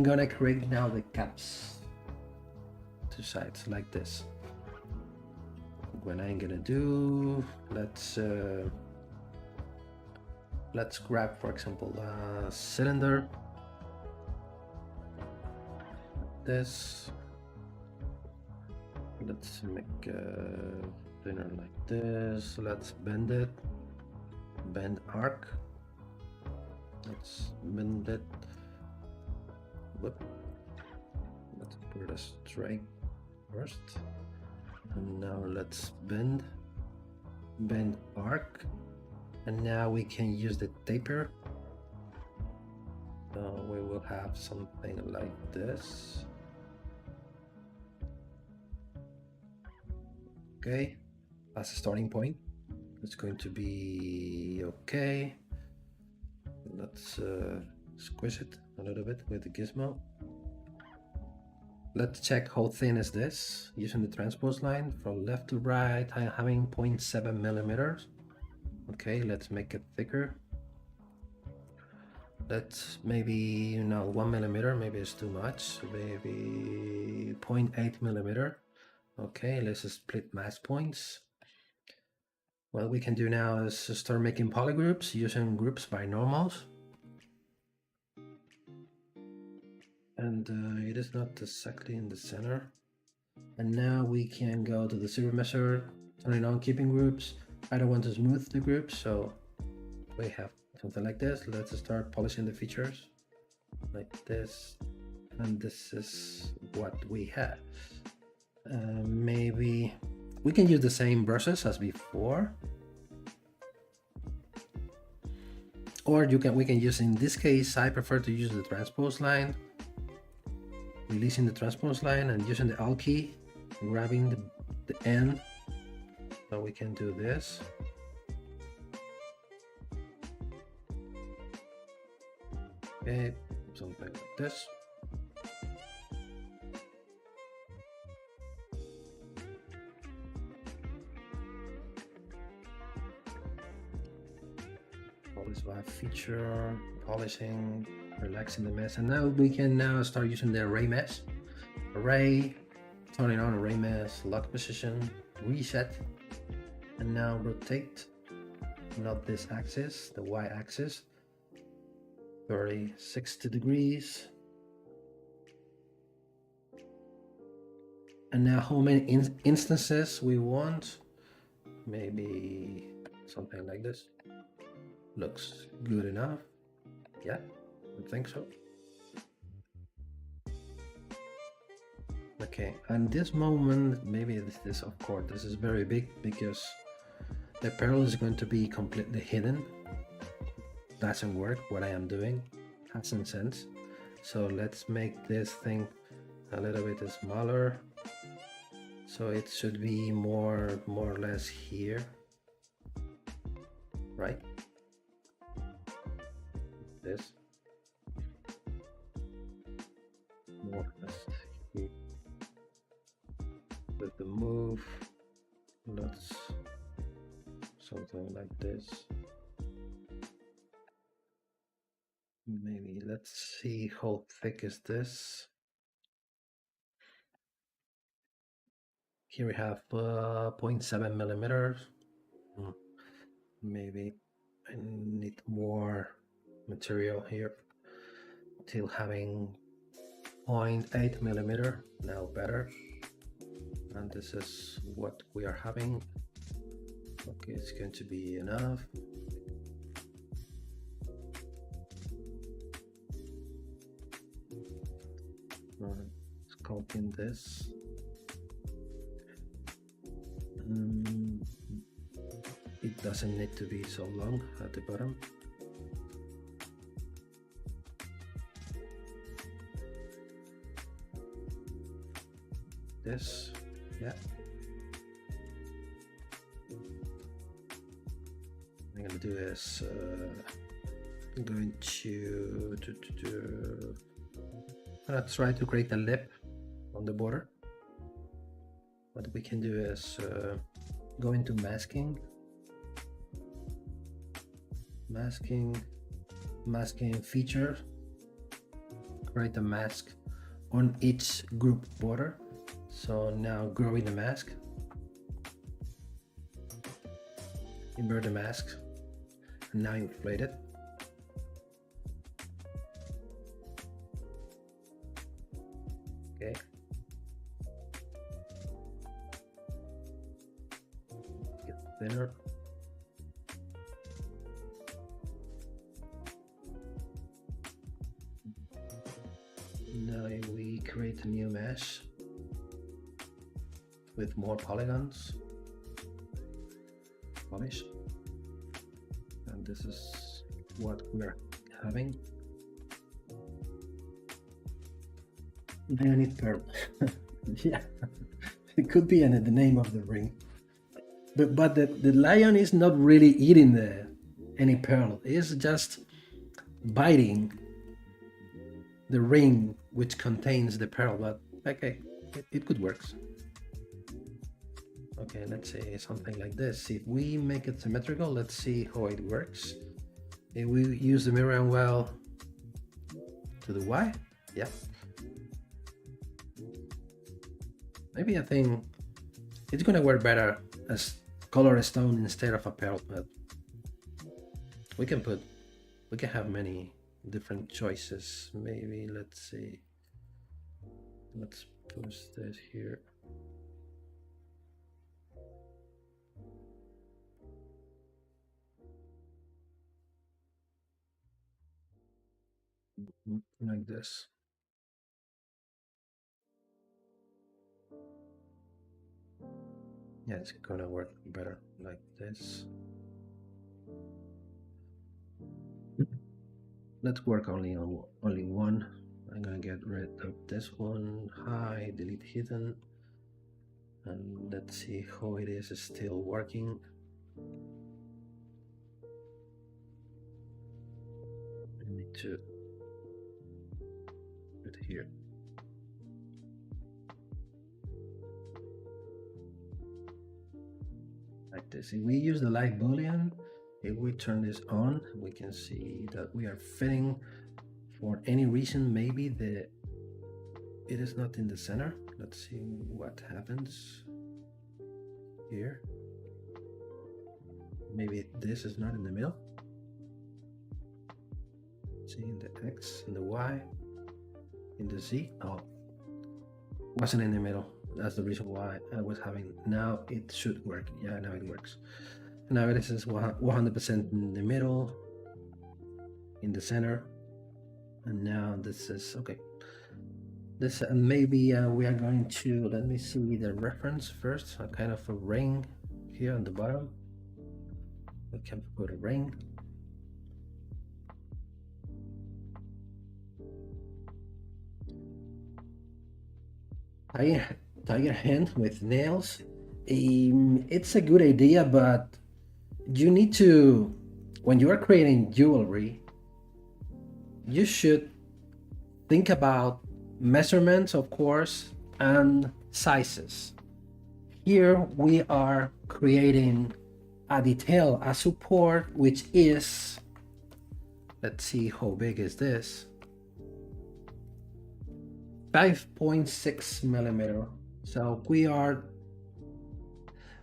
gonna create now the caps, 2 sides like this. What I'm gonna do, let's grab, for example, a cylinder. This. Let's make a dinner like this. Let's bend it. Bend arc. Let's bend it. Whoop. Let's put it straight first. And now let's bend arc. And now we can use the taper. So we will have something like this. Okay, as a starting point, it's going to be okay. Let's squish it a little bit with the gizmo. Let's check how thin is this using the transpose line from left to right. I'm having 0.7 millimeters. Okay, let's make it thicker. Let's maybe 1 millimeter, maybe it's too much. Maybe 0.8 millimeter. Okay, let's split mask points. What we can do now is start making polygroups using groups by normals. And it is not exactly in the center. And now we can go to the zero measure, turning on keeping groups. I don't want to smooth the groups, so we have something like this. Let's start polishing the features like this. And this is what we have. Maybe we can use the same brushes as before, or we can use, in this case I prefer to use the transpose line, releasing the transpose line and using the Alt key, grabbing the end. So we can do this. Okay, something like this. Feature, polishing, relaxing the mesh, and now we can start using the array mesh. Array, turning on array mesh, lock position, reset, and now rotate, not this axis, the Y axis, 60 degrees. And now how many instances we want? Maybe something like this. Looks good enough. Yeah, I think so. Okay, and this moment, maybe this of course, this is very big because the pearl is going to be completely hidden. Doesn't work what I am doing, hasn't sense. So let's make this thing a little bit smaller. So it should be more or less here, right? This more or less here. With the move, let's something like this. Maybe let's see how thick is this. Here we have 0.7 millimeters. Maybe I need more material here till having 0.8 millimeter, now better. And this is what we are having. Okay, it's going to be enough. Sculpting this. It doesn't need to be so long at the bottom. This, yeah. I'm gonna do is I'm going to I'm gonna try to create a lip on the border. What we can do is go into masking, feature, create a mask on each group border. So now growing the mask, invert the mask, and now inflate it. Okay. Get thinner. Now we create a new mesh with more polygons. Polish. And this is what we're having. Then it pearl. Yeah, it could be the name of the ring. But the lion is not really eating any pearl. It's just biting the ring which contains the pearl. But okay, it could work. Okay, let's say something like this. If we make it symmetrical, let's see how it works. If we use the mirror and well to the Y, yeah. Maybe I think it's gonna work better as color stone instead of a pearl, but we can have many different choices. Maybe let's see. Let's push this here. Like this. Yeah, it's gonna work better like this. Let's work only on one. I'm gonna get rid of this one, hide, delete hidden, and let's see how it is still working. I need to put it here. Like this. If we use the light boolean, if we turn this on, we can see that we are fitting. For any reason, maybe it is not in the center. Let's see what happens here. Maybe this is not in the middle. See, in the X, in the Y, in the Z. Oh, wasn't in the middle. That's the reason why I was having. Now it should work. Yeah, now it works. Now this is 100% in the middle, in the center, and now this is okay. This maybe we are going to, let me see the reference first. A kind of a ring here on the bottom. We can put a ring. Tiger hand with nails. It's a good idea, but you need to, when you are creating jewelry, you should think about measurements, of course, and sizes. Here we are creating a detail, a support, which is, let's see how big is this, 5.6 millimeter. So we are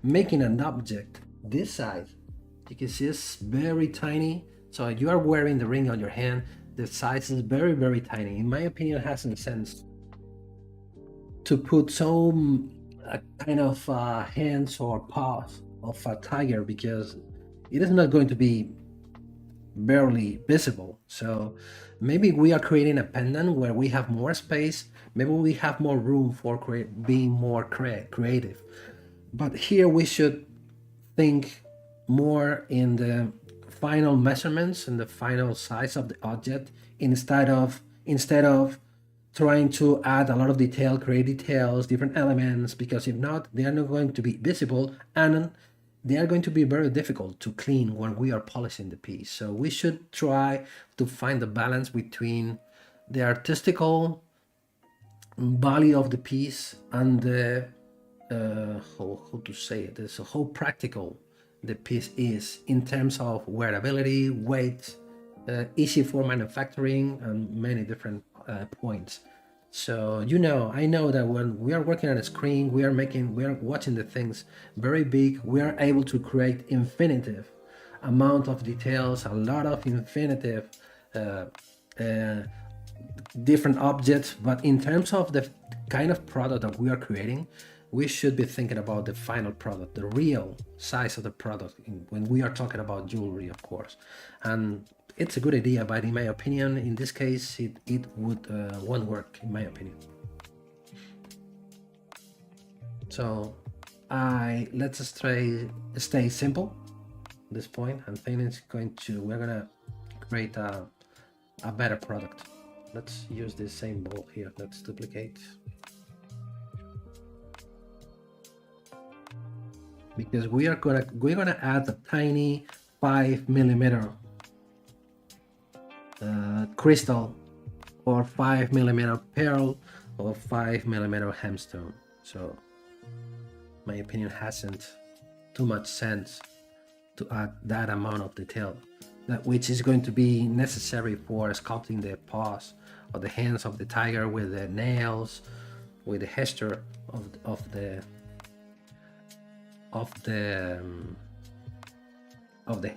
making an object this size. You can see it's very tiny. So you are wearing the ring on your hand. The size is very, very tiny. In my opinion, it hasn't sense to put some kind of hands or paws of a tiger, because it is not going to be barely visible. So maybe we are creating a pendant where we have more space. Maybe we have more room for being more creative. But here we should think more in the final measurements and the final size of the object instead of trying to add a lot of detail, create details, different elements, because if not, they are not going to be visible and they are going to be very difficult to clean when we are polishing the piece. So we should try to find the balance between the artistical value of the piece and the how to say it is, how practical the piece is in terms of wearability, weight, easy for manufacturing, and many different points. So I know that when we are working on a screen, we are watching the things very big. We are able to create infinitive amount of details, a lot of infinitive uh, different objects. But in terms of the kind of product that we are creating, we should be thinking about the final product, the real size of the product when we are talking about jewelry, of course. And it's a good idea, but in my opinion, in this case, it would won't work, in my opinion. So let's stay simple at this point. I think we're gonna create a better product. Let's use this same ball here. Let's duplicate. Because we're gonna add a tiny 5mm crystal, or 5mm pearl, or 5mm gemstone. So my opinion hasn't too much sense to add that amount of detail, which is going to be necessary for sculpting the paws or the hands of the tiger, with the nails, with the gesture of the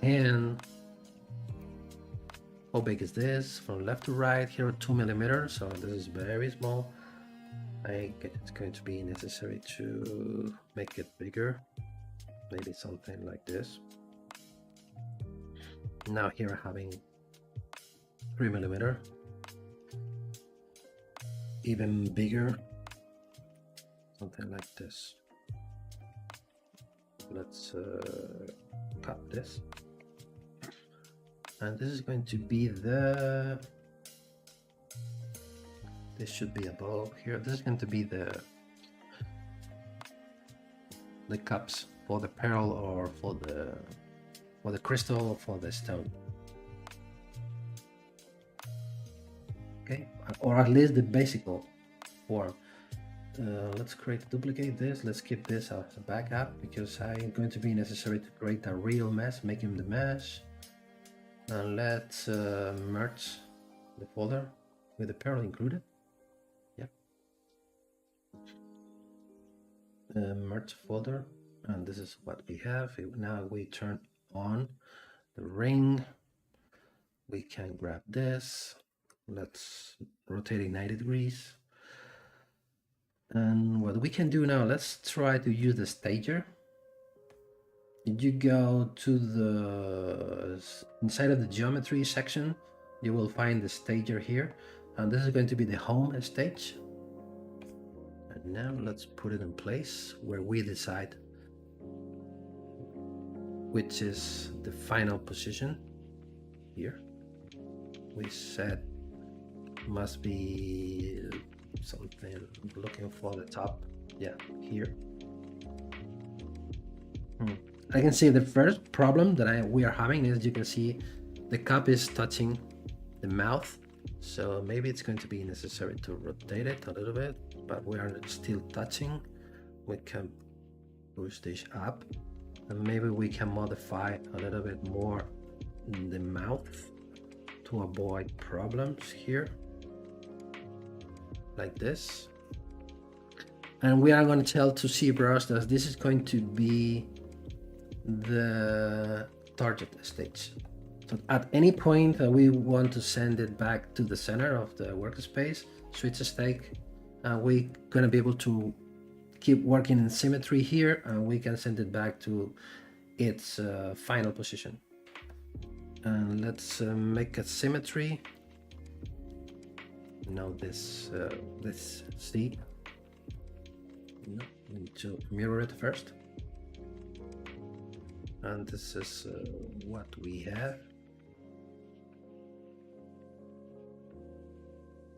hand. How big is this? From left to right, here 2mm, so this is very small. I guess it's going to be necessary to make it bigger, maybe something like this. Now here having 3mm, even bigger, something like this. Let's cut this, and this is going to be this should be above here. This is going to be the cups for the pearl, or for the crystal, or for the stone. Okay, or at least the basic form. Let's duplicate this. Let's keep this as a backup, because I'm going to be necessary to create a real mesh, making the mesh. And let's merge the folder with the pearl included. Yep. Merge folder, and this is what we have. Now we turn on the ring. We can grab this. Let's rotate it 90 degrees. And what we can do now, let's try to use the stager. You go to the inside of the geometry section, you will find the stager here, and this is going to be the home stage. And now let's put it in place where we decide which is the final position. Here we said must be something, looking for the top. Yeah, here. I can see the first problem that we are having is, you can see the cup is touching the mouth, so maybe it's going to be necessary to rotate it a little bit, but we are still touching. We can push this up, and maybe we can modify a little bit more the mouth to avoid problems here, like this. And we are going to tell to ZBrush that this is going to be the target stage. So at any point that we want to send it back to the center of the workspace, switch stake, and we're going to be able to keep working in symmetry here, and we can send it back to its final position. And let's make a symmetry. Now this let's see. No, we need to mirror it first. And this is what we have.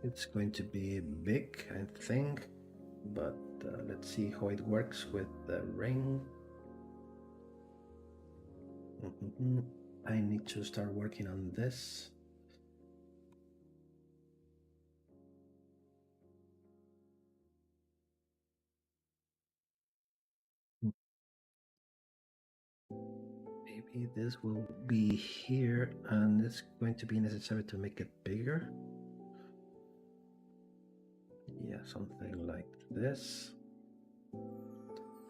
It's going to be big, I think, but let's see how it works with the ring. I need to start working on this. maybe this will be here, and it's going to be necessary to make it bigger. Yeah, something like this.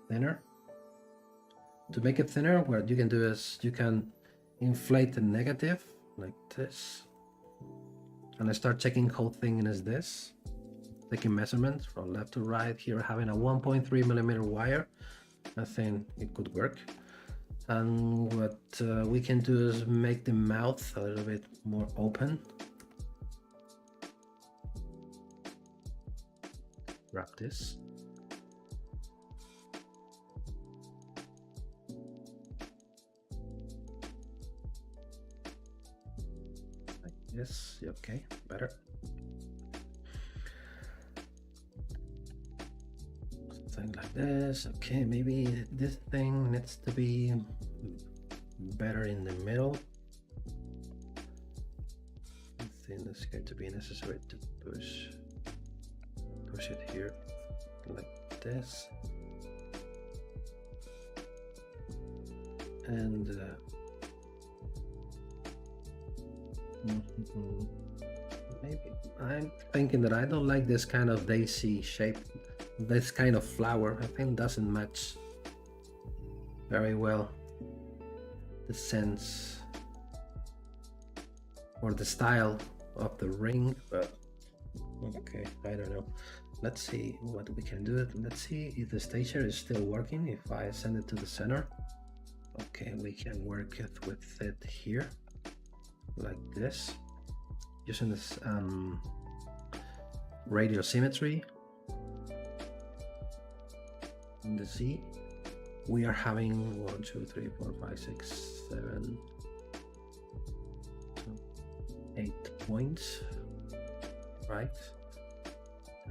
Thinner. To make it thinner, what you can do is you can inflate the negative like this, and I start checking how thin is this, taking measurements from left to right. Here having a 1.3 millimeter wire, I think it could work. And what we can do is make the mouth a little bit more open. Grab this. Like this, okay, better. Something like this, okay, maybe this thing needs to be better in the middle. I think it's going to be necessary to push it here like this, and maybe I'm thinking that I don't like this kind of daisy shape, this kind of flower. I think doesn't match very well the sense or the style of the ring, but okay, I don't know. Let's see what we can do. Let's see if the stager is still working. If I send it to the center, okay, we can work it with it here like this, using this radial symmetry. In the Z, we are having 1, 2, 3, 4, 5, 6, 7, 8 points, right?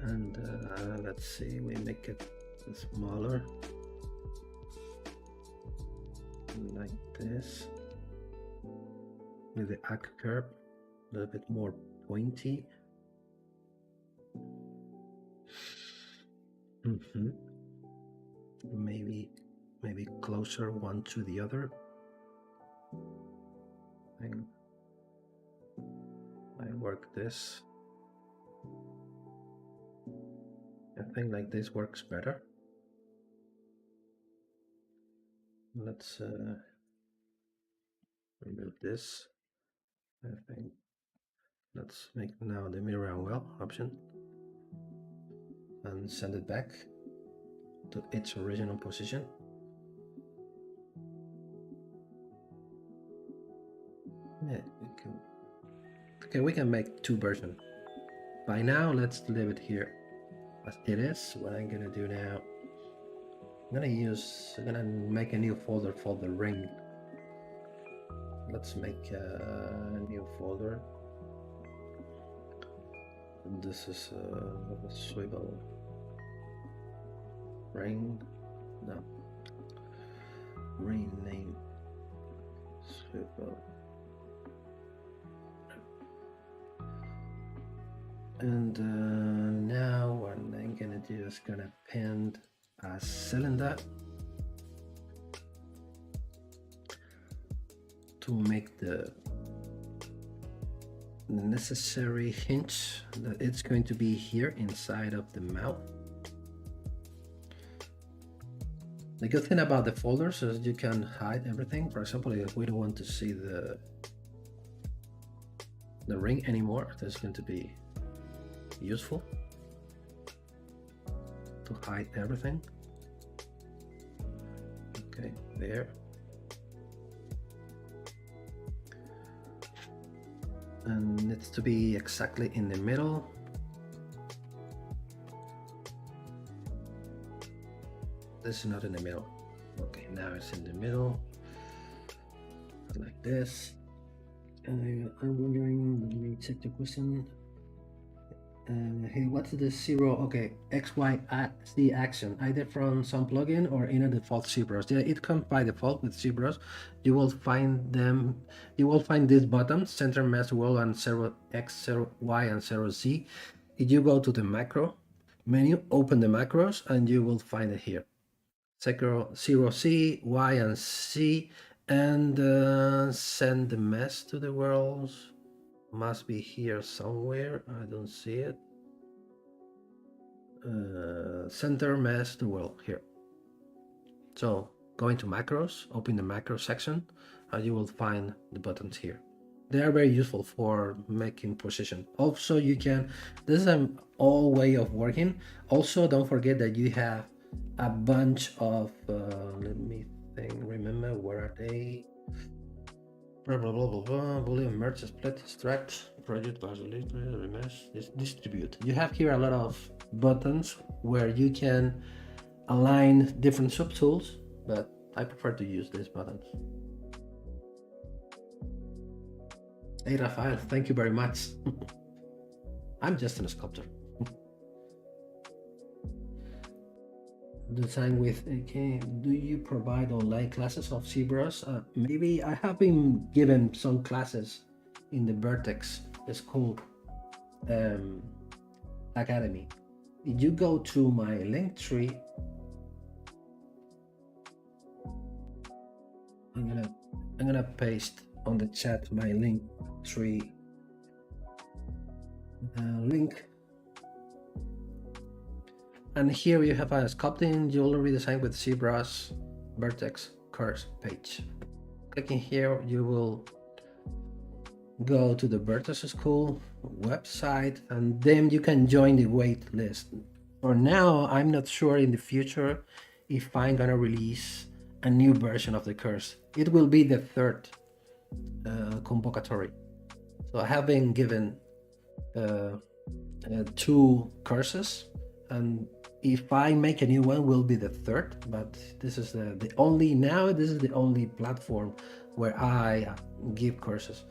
And let's see, we make it smaller like this, with the arc curve a little bit more pointy. Maybe closer one to the other. I work this. I think like this works better. Let's remove this. I think let's make now the mirror and well option and send it back to its original position. Yeah, we can make two versions. By now, let's leave it here as it is. What I'm gonna do now, I'm gonna make a new folder for the ring. Let's make a new folder. And this is a swivel ring. No, rename swivel. And now what I'm gonna do is gonna append a cylinder to make the necessary hinge that it's going to be here inside of the mouth. The good thing about the folders is you can hide everything. For example, if we don't want to see the ring anymore, that's going to be useful to hide everything. Okay, there. And it needs to be exactly in the middle. This is not in the middle. Okay, now it's in the middle, like this. I'm wondering, let me check the question. Hey, what's the zero? Okay, X, Y, Z action, either from some plugin or in a default ZBrush. Yeah, it comes by default with ZBrush. You will find them. You will find these buttons: center, mesh, wall, and 0x, 0y, and 0z. If you go to the macro menu, open the macros, and you will find it here. 0C, Y, and C, And send the mesh to the world. Must be here somewhere. I don't see it. Center mesh to world here. So go into macros, open the macro section, and you will find the buttons here. They are very useful for making position. Also, you can, this is an old way of working. Also, don't forget that you have a bunch of, let me think, remember, where are they? Blah, blah, blah, blah, blah, boolean merge, split, extract, project, remesh, distribute. You have here a lot of buttons where you can align different subtools, but I prefer to use these buttons. Hey Rafael, thank you very much. I'm just a sculptor. Design with, okay, do you provide online classes of ZBrush? Maybe I have been given some classes in the Vertex School Academy. If you go to my link tree, I'm gonna paste on the chat my link tree link. And here you have a sculpting jewelry design with ZBrush Vertex course page. Clicking here, you will go to the Vertex School website, and then you can join the wait list. For now, I'm not sure in the future if I'm gonna release a new version of the course. It will be the third convocatory. So I have been given 2 courses, and if I make a new one, will be the third. But this is the only, now this is the only platform where I give courses.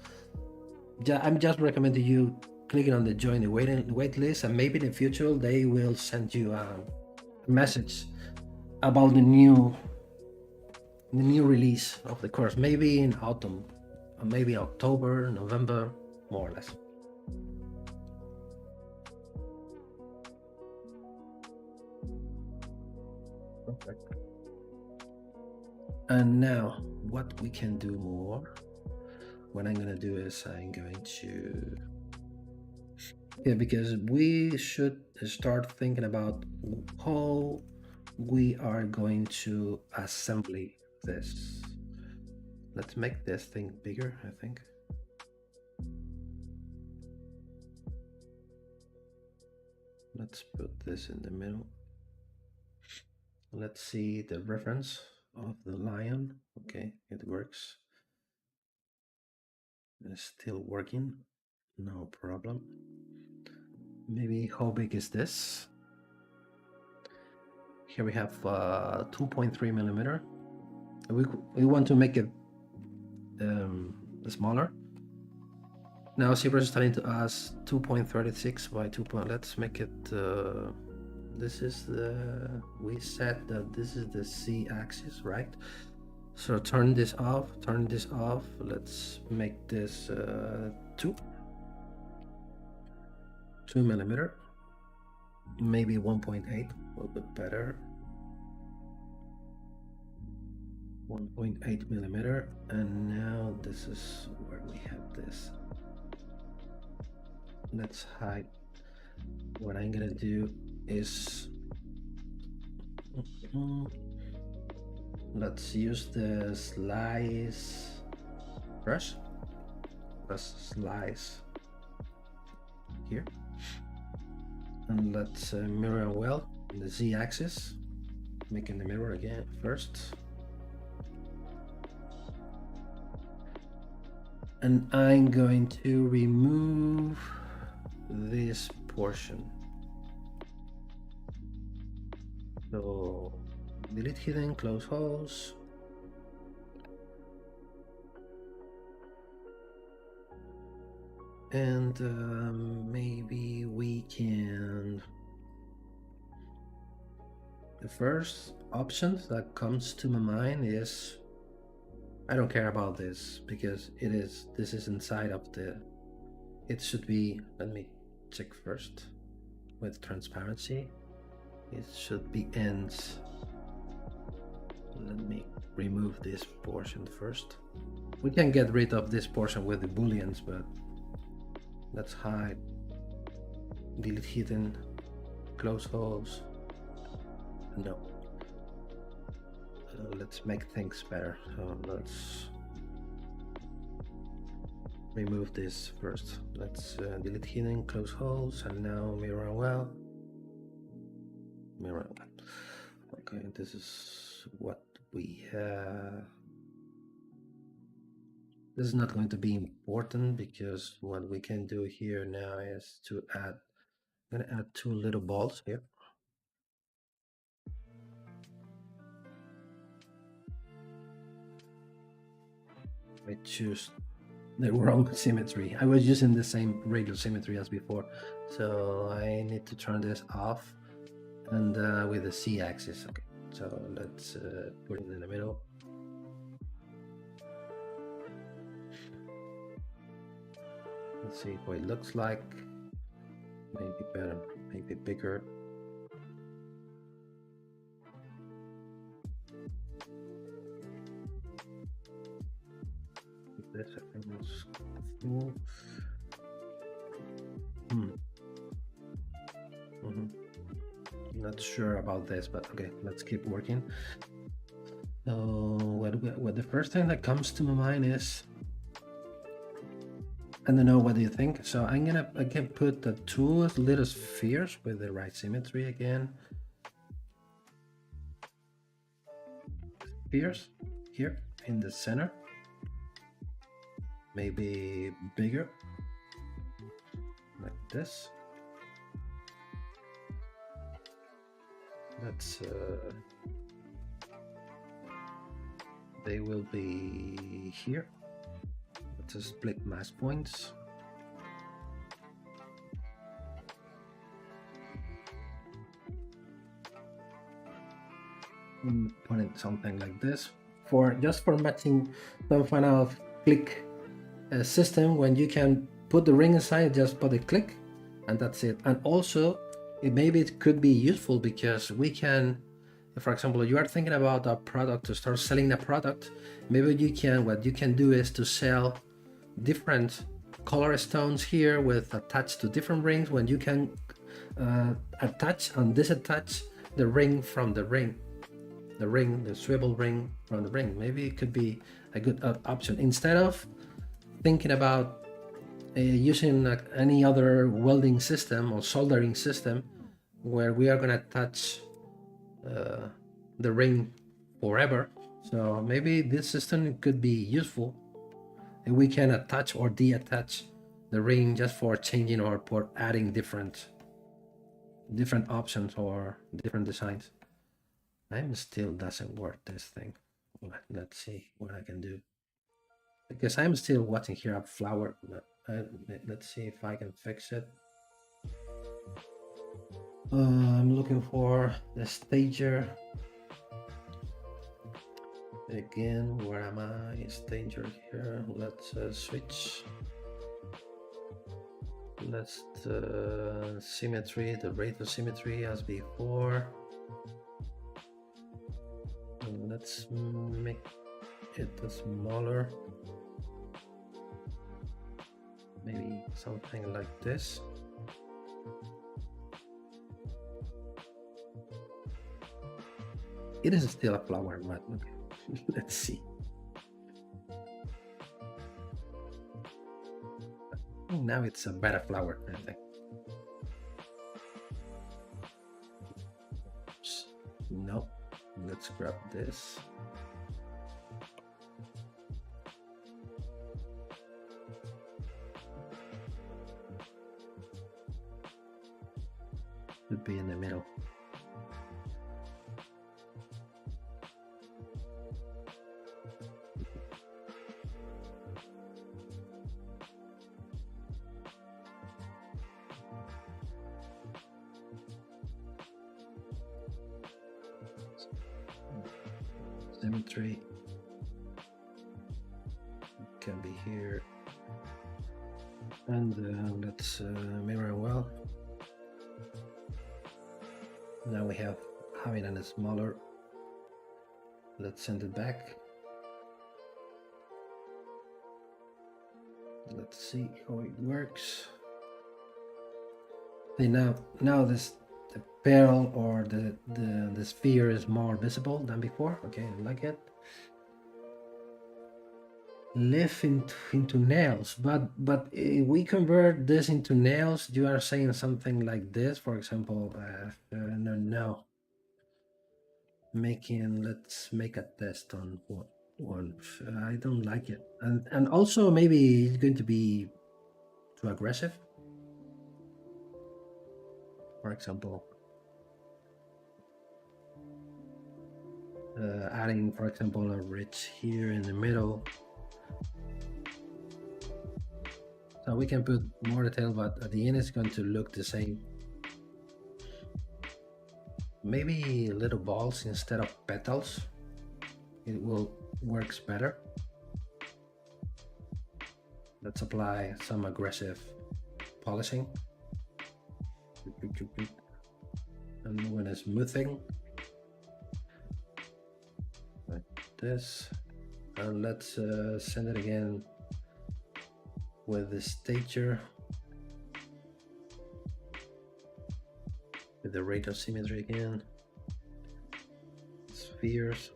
I'm just recommending you clicking on the join the wait list, and maybe in the future they will send you a message about the new release of the course, maybe in autumn, or maybe October, November, more or less. Perfect. And now what we can do more, what I'm gonna do is I'm going to, yeah, because we should start thinking about how we are going to assembly this. Let's make this thing bigger, I think. Let's put this in the middle. Let's see the reference of the lion. Okay, it works. It's still working, no problem. Maybe how big is this? Here we have 2.3 millimeter. We want to make it smaller. Now ZBrush is telling to us 2.36 by 2. Let's make it. This is the, we said that this is the Z-axis, right? So turn this off. Turn this off. Let's make this 2 millimeter. Maybe 1.8, a little bit better. 1.8 millimeter, and now this is where we have this. Let's hide. What I'm gonna do is let's use the slice brush. Let's slice here, and let's mirror well in the Z-axis, making the mirror again first. And I'm going to remove this portion. So delete hidden, close holes. And maybe we can, the first option that comes to my mind is, I don't care about this because this is inside of the, it should be, let me check first with transparency. It should be ends. Let me remove this portion first. We can get rid of this portion with the booleans, but let's hide, delete hidden, close holes. No. Let's make things better. So let's remove this first. Let's delete hidden, close holes, and now mirror well. Mirror well. Okay, this is what we have. This is not going to be important because what we can do here now is to add, I'm going to add 2 little balls here. I choose the wrong symmetry. I was using the same radial symmetry as before, so I need to turn this off, and with the Z-axis. Okay, so let's put it in the middle. Let's see what it looks like. Maybe better, maybe bigger. This I think is cool. Not sure about this, but okay, let's keep working. So what the first thing that comes to my mind is, I don't know, what do you think? So I can put the 2 little spheres with the right symmetry again. Spheres here in the center. Maybe bigger, like this. Let's they will be here. Let's split mask points. Put it something like this for just for matching some kind of click system. When you can put the ring inside, just put a click and that's it. And also maybe it could be useful because we can, for example, you are thinking about a product, to start selling a product, maybe you can, what you can do is to sell different color stones here with attached to different rings, when you can attach and disattach the ring from the ring, the swivel ring from the ring. Maybe it could be a good option instead of thinking about using any other welding system or soldering system where we are going to attach the ring forever. So maybe this system could be useful, and we can attach or deattach the ring just for changing or for adding different options or different designs. I'm still doesn't work this thing. Let's see what I can do, because I'm still watching here a flower. Let's see if I can fix it. I'm looking for the stager. Again, where am I? Stager here. Let's switch. Let's symmetry, the rate of symmetry as before. And let's make it smaller. Maybe something like this. It is still a flower, but okay. Let's see. Now it's a better flower, I think. No, let's grab this. Should be in the middle. Symmetry can be here, and let's mirror well. Now we have having a smaller Let's send it back. Let's see how it works. See, now this the barrel or the sphere is more visible than before. Okay, I like it. Lift into nails, but if we convert this into nails, you are saying something like this, for example. No. Let's make a test on one. I don't like it, and also maybe it's going to be too aggressive. For example, adding, for example, a ridge here in the middle. So we can put more detail, but at the end it's going to look the same. Maybe little balls instead of petals. It will works better. Let's apply some aggressive polishing. And when it's smoothing, like this. And let's send it again with the stature, with the rate of symmetry again, spheres.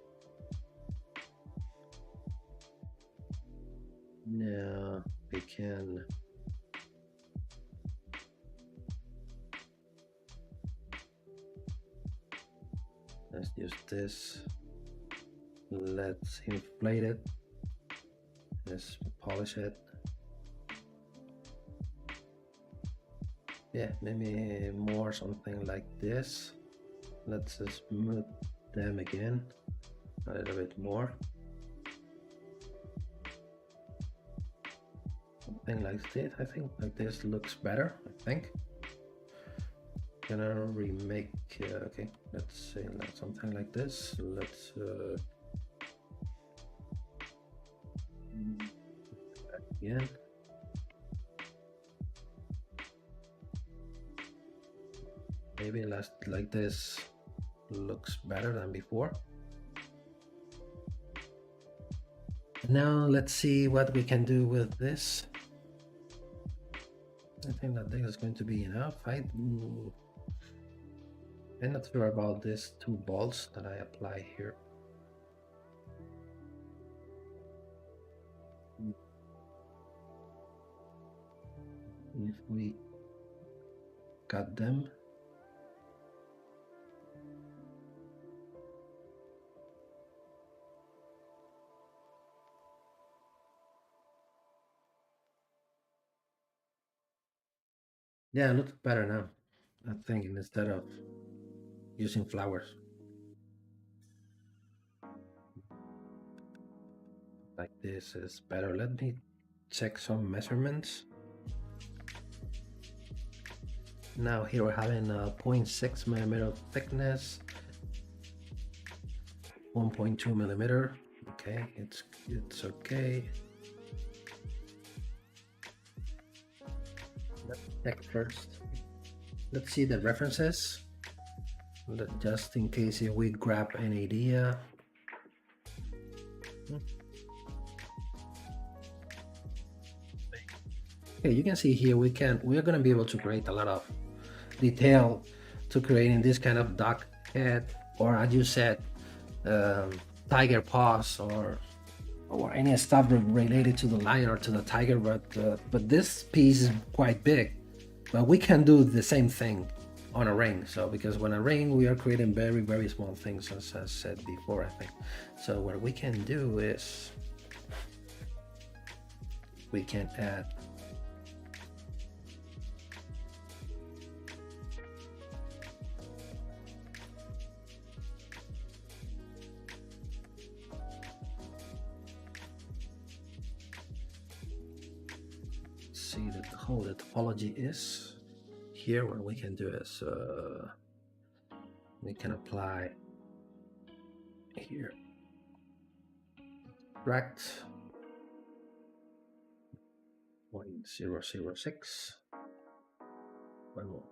Now we can let's use this. Let's inflate it. Let's polish it. Yeah, maybe more something like this. Let's smooth them again a little bit more. Something like this. I think like this looks better. I think. Gonna remake. Okay, let's say like something like this. Let's. Again. Maybe like this looks better than before. Now let's see what we can do with this. I think that this is going to be enough. I'm not sure about these two balls that I apply here. If we cut them, yeah, it looks better now. I think instead of using flowers like this is better. Let me check some measurements. Now here we're having a 0.6 millimeter thickness, 1.2 millimeter. Okay, it's okay. Let's check first. Let's see the references, just in case if we grab an idea. Okay, you can see here we're going to be able to create a lot of detail to creating this kind of duck head, or as you said, tiger paws, or any stuff related to the lion or to the tiger. But this piece is quite big, but we can do the same thing on a ring. So because when a ring, we are creating very small things, as I said before, I think. So what we can do is we can add see that how the topology is here. What we can do is we can apply here subtract 0.006. One more.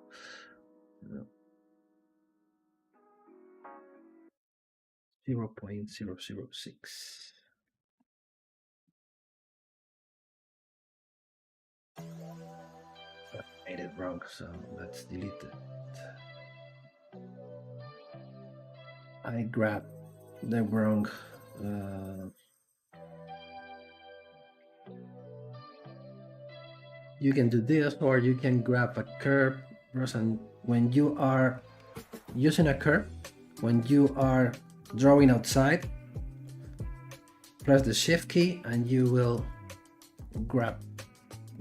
0.006. I made it wrong, so let's delete it. I grabbed the wrong you can do this, or you can grab a curve, and when you are using a curve, when you are drawing outside, press the shift key and you will grab,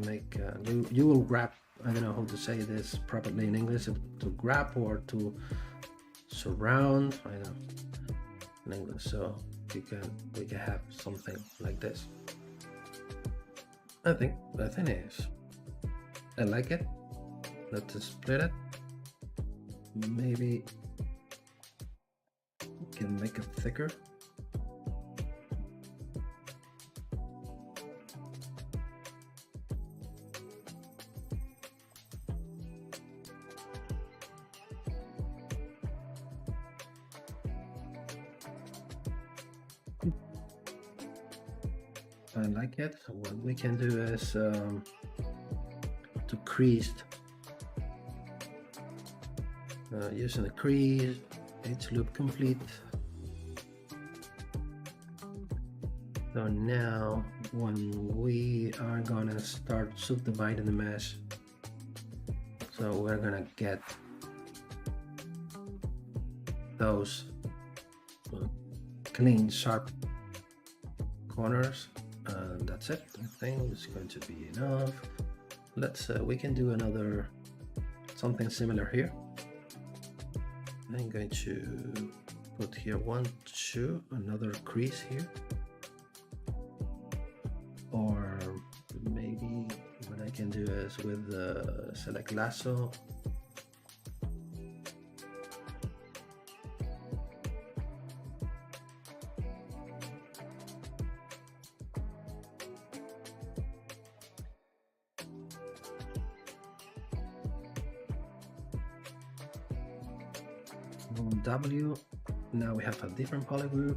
you will grab, I don't know how to say this properly in English, to grab or to surround, I know in English, so we can have something like this. I think it is. I like it. Let's split it. Maybe we can make it thicker. I like it. What we can do is to crease, using the crease, edge loop complete. So now when we are gonna start subdividing the mesh, so we're gonna get those clean, sharp corners. And that's it. I think it's going to be enough. Let's we can do another something similar here. I'm going to put here 1, 2, another crease here, or maybe what I can do is with the select lasso, W. Now we have a different polygroup,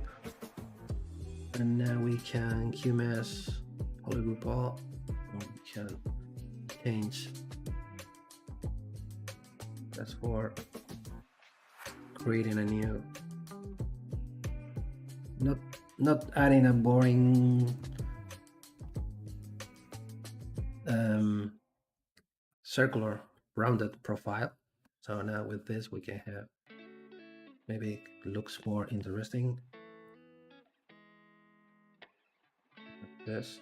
and now we can QMS polygroup all, and we can change. That's for creating a new, not adding a boring circular rounded profile. So now with this we can have, maybe it looks more interesting. Like this.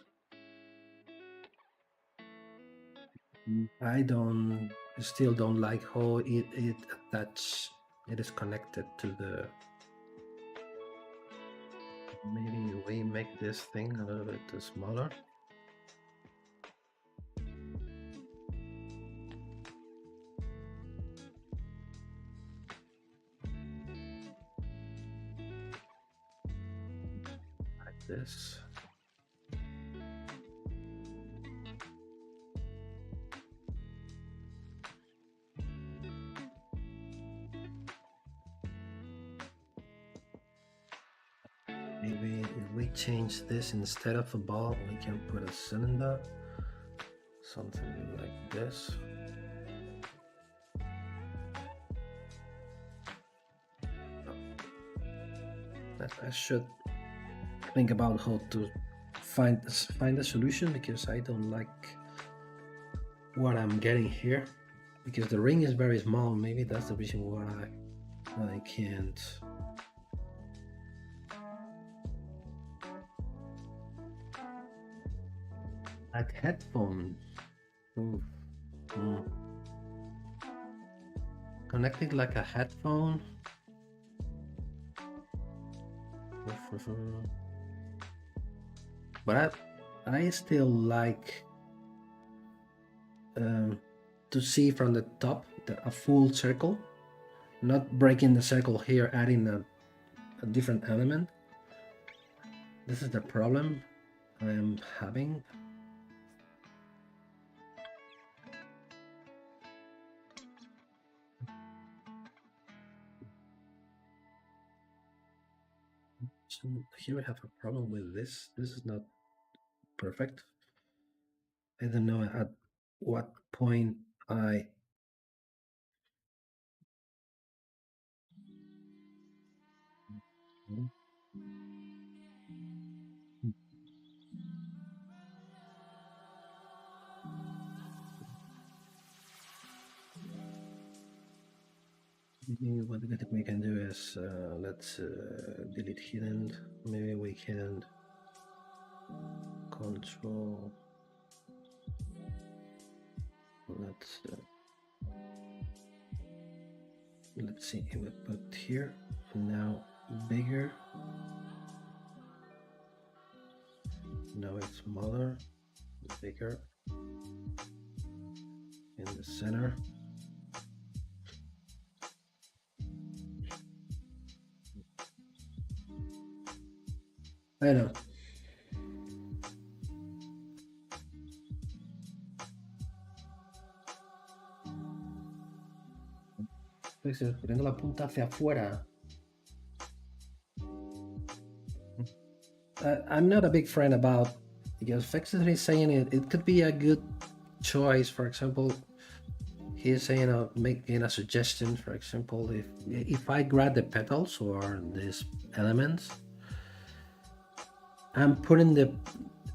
I still don't like how it is connected to the, maybe we make this thing a little bit smaller. This. Maybe if we change this, instead of a ball, we can put a cylinder, something like this. I should think about how to find a solution, because I don't like what I'm getting here, because the ring is very small. Maybe that's the reason why I can't. Like headphones. Connected like a headphone. But I still like to see from the top a full circle, not breaking the circle here, adding a different element. This is the problem I am having. So here we have a problem with this. This is not perfect. I don't know at what point I maybe what we can do is let's delete hidden. Maybe we can control. Let's see if we put here now bigger. Now it's smaller, bigger in the center. I know. Estoy poniendo la punta hacia afuera. I'm not a big fan about, because Fexer is saying it could be a good choice. For example, he's saying making a suggestion. For example, if I grab the petals or these elements, I'm putting the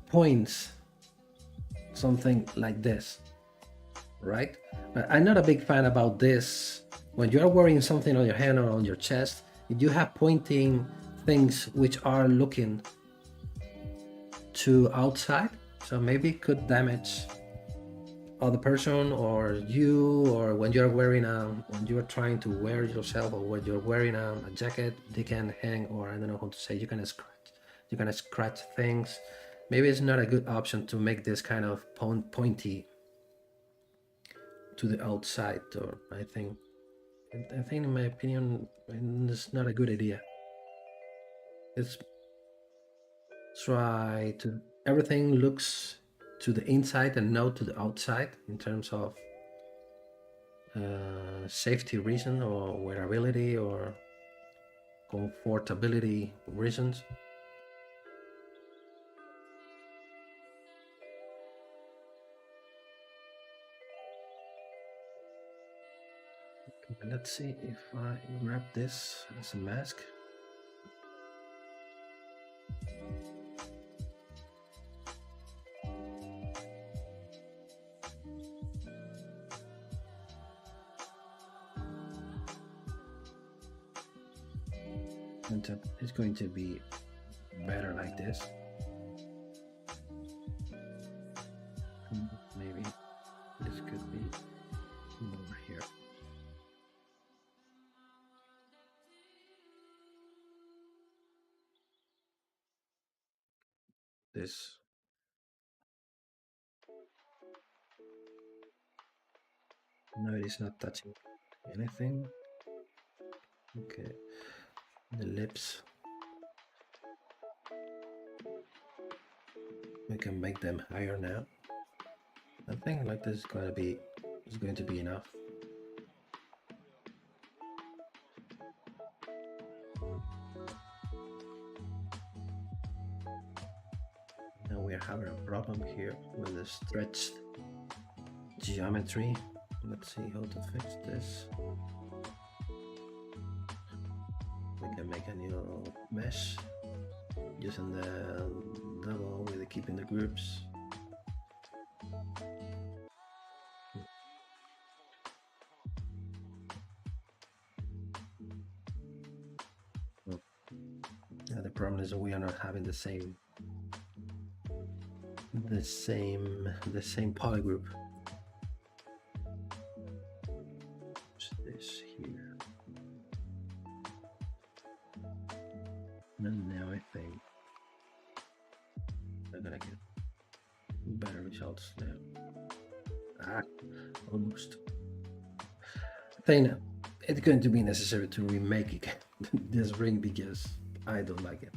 points something like this, right? But I'm not a big fan about this. When you are wearing something on your hand or on your chest, if you have pointing things which are looking to outside, so maybe it could damage other person or you, or when you're wearing when you're trying to wear yourself, or when you're wearing a jacket, they can hang, or I don't know how to say, you can scratch things. Maybe it's not a good option to make this kind of pointy to the outside, or I think in my opinion it's not a good idea. It's try to everything looks to the inside and not to the outside in terms of safety reason or wearability or comfortability reasons. Okay, let's see if I grab this as a mask. And it's going to be better like this. Maybe this could be over here. This. No, it is not touching anything. Okay, the lips. We can make them higher now. I think like this is going to be enough. Now we are having a problem here with the stretched geometry. Let's see how to fix this. We can make a new mesh using the double with keeping the groups. Yeah, the problem is we are not having the same polygroup. This here. And now I think I'm gonna get better results now. Almost. I think it's going to be necessary to remake this ring because I don't like it.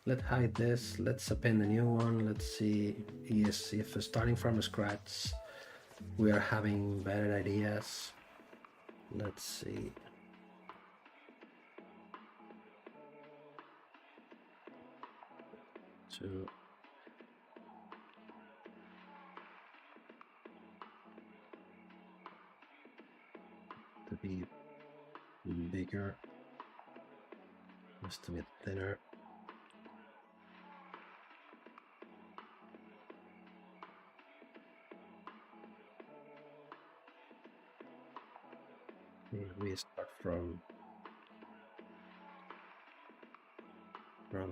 Let's hide this. Let's append a new one. Let's see if starting from scratch we are having better ideas. Let's see. to be bigger, just to be thinner. We start from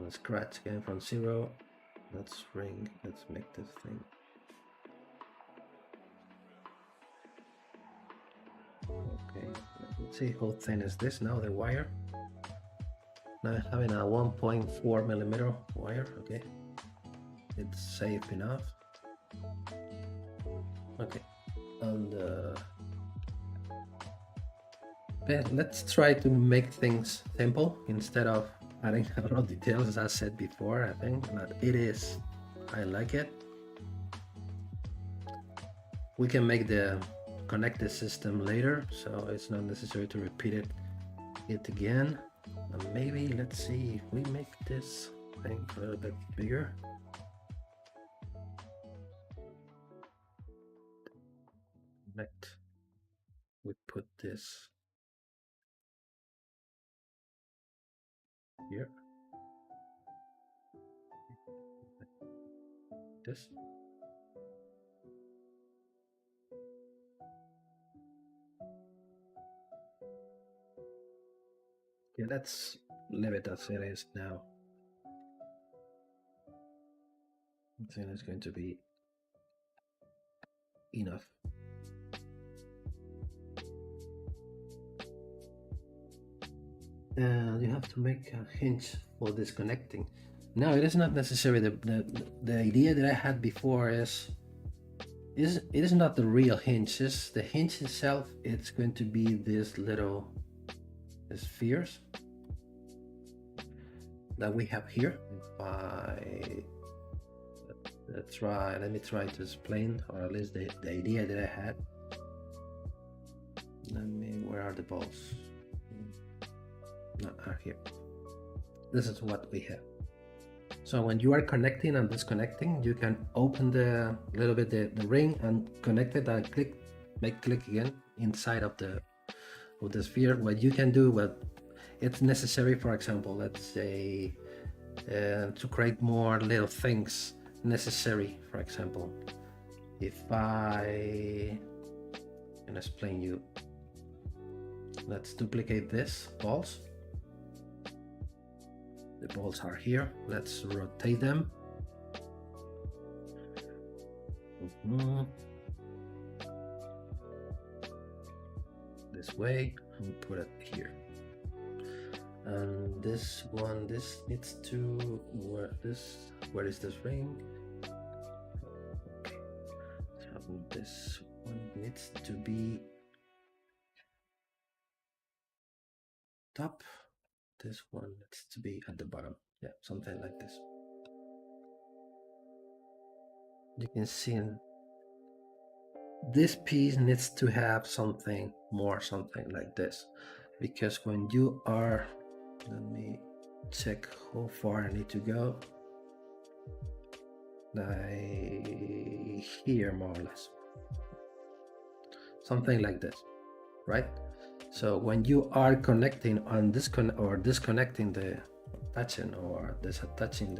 scratch again, from zero. Let's make this thing. Okay, let's see how thin is this now, the wire. Now having a 1.4 millimeter wire, okay. It's safe enough. Okay, and let's try to make things simple instead of adding a lot of details, as I said before. I think that I like it. We can make the connected system later, so it's not necessary to repeat it again. And maybe let's see if we make this thing a little bit bigger. We put this here. This. Yeah, let's leave it as it is now. I think it's going to be enough. And you have to make a hinge for disconnecting. No, it is not necessary. The idea that I had before it is not the real hinge. It's the hinge itself. It's going to be these little spheres that we have here. Let me try to explain, or at least the idea that I had. Where are the balls? No, are here. This is what we have. So when you are connecting and disconnecting, you can open the ring and connect it and make click again inside of the sphere. What you can do, what it's necessary, for example, let's say to create more little things necessary. For example, if I can explain you, let's duplicate this balls. The balls are here. Let's rotate them. This way, and put it here. And this one, this needs to where is this ring? Okay. So this one needs to be top. This one needs to be at the bottom. Yeah, something like this. You can see this piece needs to have something like this, because when you are, let me check how far I need to go. Like here, more or less. Something like this, right? So when you are connecting on disconnecting the attaching or disattaching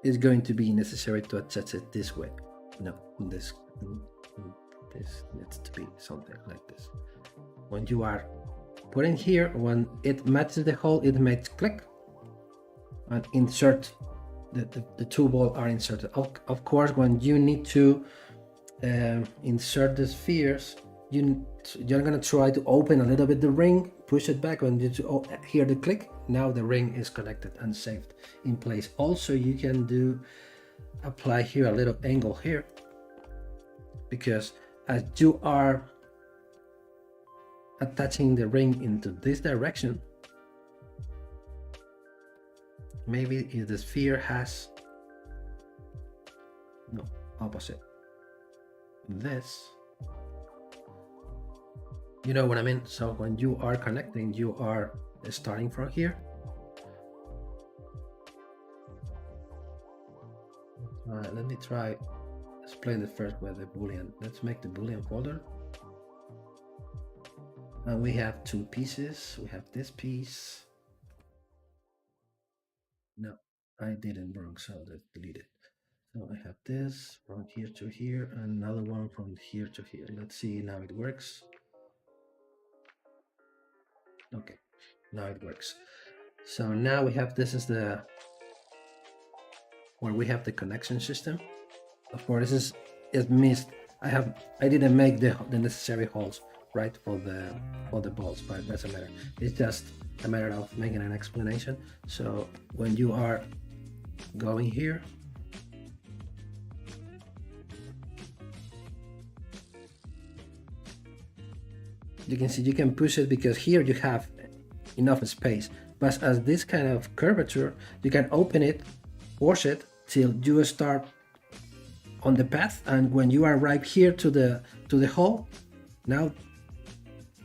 it's going to be necessary to attach it this way. No, this needs to be something like this. When you are putting here, when it matches the hole, it makes click and insert. The two balls are inserted. Of course, when you need to insert the spheres, you're gonna try to open a little bit the ring, push it back, when you hear the click. Now the ring is connected and saved in place. Also, you can apply here a little angle here, because as you are attaching the ring into this direction, maybe if the sphere has opposite this, you know what I mean? So when you are connecting, you are starting from here Alright, let me try. Let's play the first with the boolean. Let's make the boolean folder. And we have two pieces. We have this piece. No, I didn't wrong, so let's delete it. So I have this from here to here, and another one from here to here. Let's see now it works. Okay, now it works. So now we have, this is the where we have the connection system. Of course, this is, it missed. I didn't make the necessary holes, right, for the bolts, but it doesn't matter. It's just a matter of making an explanation. So when you are going here, you can see you can push it because here you have enough space. But as this kind of curvature, you can open it, force it till you start on the path, and when you arrive here to the hole, now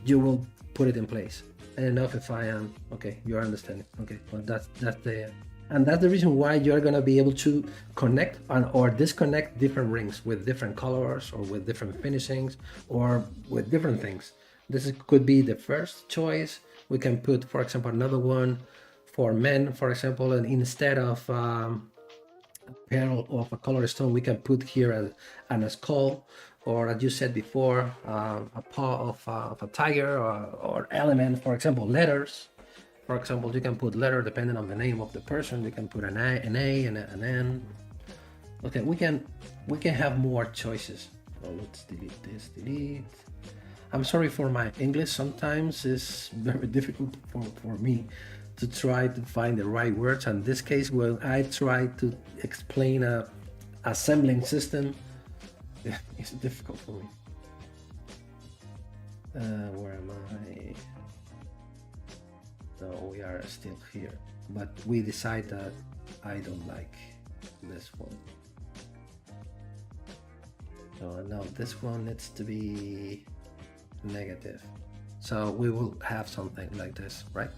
you will put it in place. I don't know if I am okay. You are understanding. Okay, well that's the, and that's the reason why you are gonna be able to connect or disconnect different rings with different colors or with different finishings or with different things. This could be the first choice. We can put, for example, another one for men, for example, and instead of pearl of a color stone, we can put here a skull, or as you said before, a paw of a tiger, or element, for example, letters. For example, you can put letter depending on the name of the person. You can put an A and an N. Okay, we can have more choices. So let's delete this, delete. I'm sorry for my English. Sometimes it's very difficult for me to try to find the right words. In this case, when I try to explain a assembling system, it's difficult for me. Where am I? So we are still here, but we decide that I don't like this one. So now this one needs to be negative. So we will have something like this, right?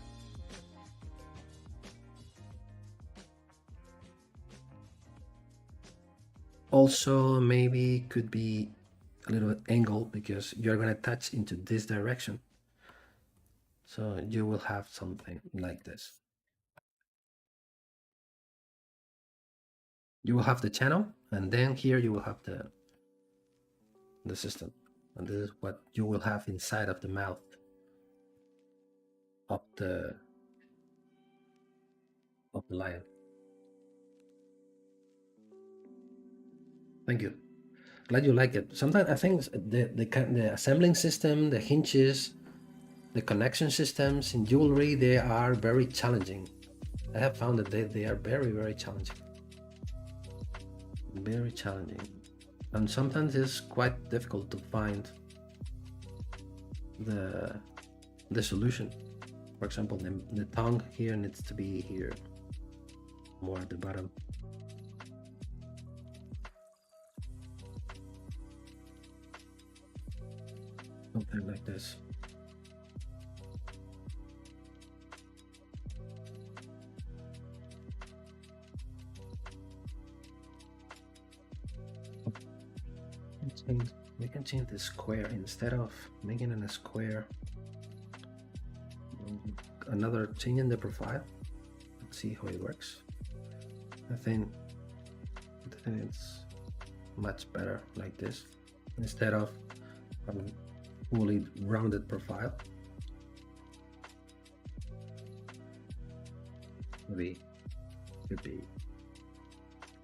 Also, maybe could be a little bit angle because you're going to touch into this direction. So you will have something like this. You will have the channel, and then here you will have the system. And this is what you will have inside of the mouth of the lion. Thank you. Glad you like it. Sometimes I think the assembling system, the hinges, the connection systems in jewelry, they are very challenging. I have found that they are very, very challenging. Very challenging. And sometimes it's quite difficult to find the solution. For example, the tongue here needs to be here, more at the bottom. Something like this. We can change the square instead of making it a square. Another change in the profile. Let's see how it works. I think it's much better like this instead of a fully rounded profile. Maybe could be.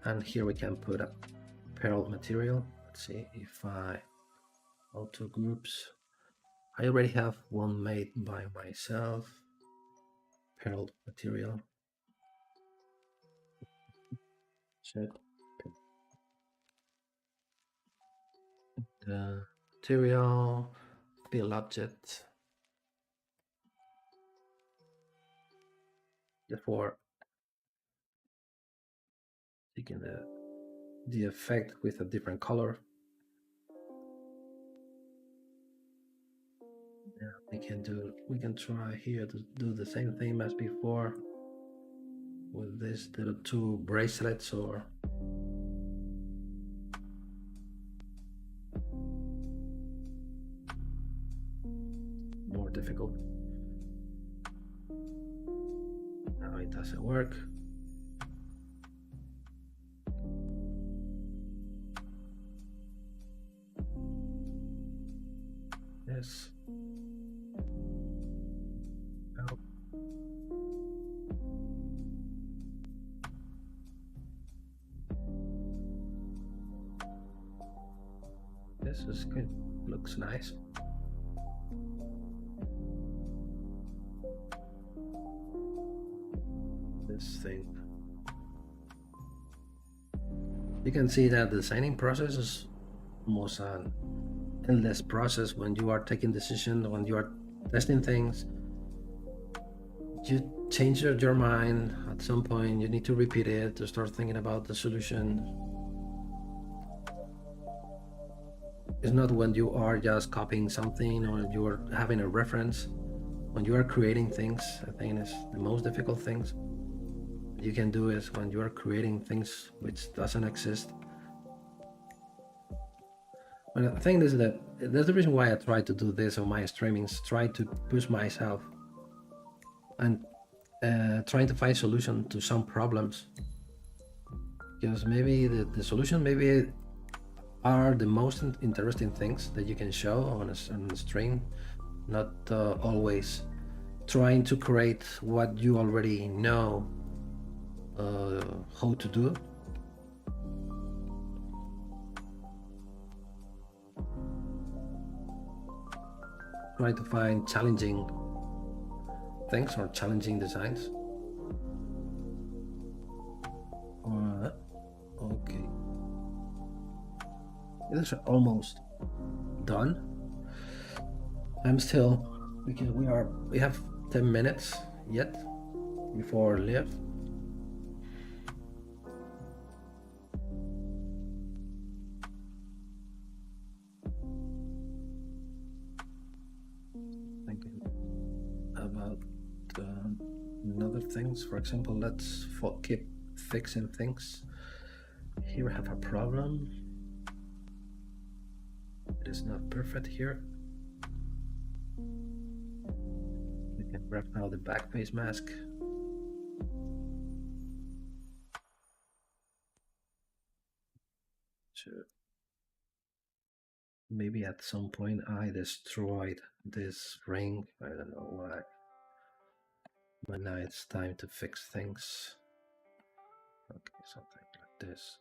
And here we can put a pearl material. Let's see if I auto groups. I already have one made by myself. Pearl material. Check the material, fill object. Therefore, taking the effect with a different color. Yeah, we can try here to do the same thing as before with these little two bracelets, or difficult. No, it doesn't work. Yes. No. This is good. Looks nice. This thing. You can see that the designing process is almost an endless process when you are taking decisions, when you are testing things. You change your mind at some point. You need to repeat it to start thinking about the solution. It's not when you are just copying something or you are having a reference. When you are creating things, I think it's the most difficult things you can do is when you are creating things which doesn't exist. But the thing is that that's the reason why I try to do this on my streamings, try to push myself and trying to find solution to some problems. Because maybe the solution maybe are the most interesting things that you can show on a stream, not always trying to create what you already know how to do. Try to find challenging things or challenging designs. Okay. This is almost done. I'm still, because we have 10 minutes yet before live. Thinking about other things. For example, let's keep fixing things. Here I have a problem. It is not perfect here. We can grab now the back face mask. So maybe at some point I destroyed this ring. I don't know why. But now it's time to fix things. Okay, something like this.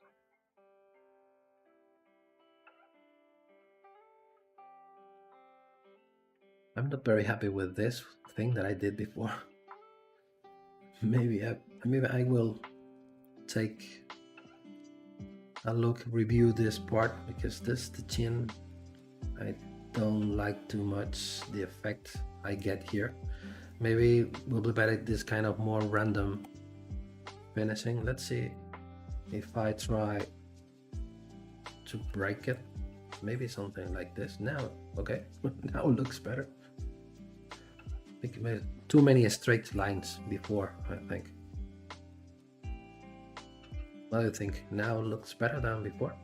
I'm not very happy with this thing that I did before. Maybe I will take a look, review this part, because this the chin, I don't like too much the effect I get here. Maybe we'll be better at this kind of more random finishing. Let's see if I try to break it. Maybe something like this. Now, okay, now it looks better. I think I made too many straight lines before, I think. What do you think? Now it looks better than before?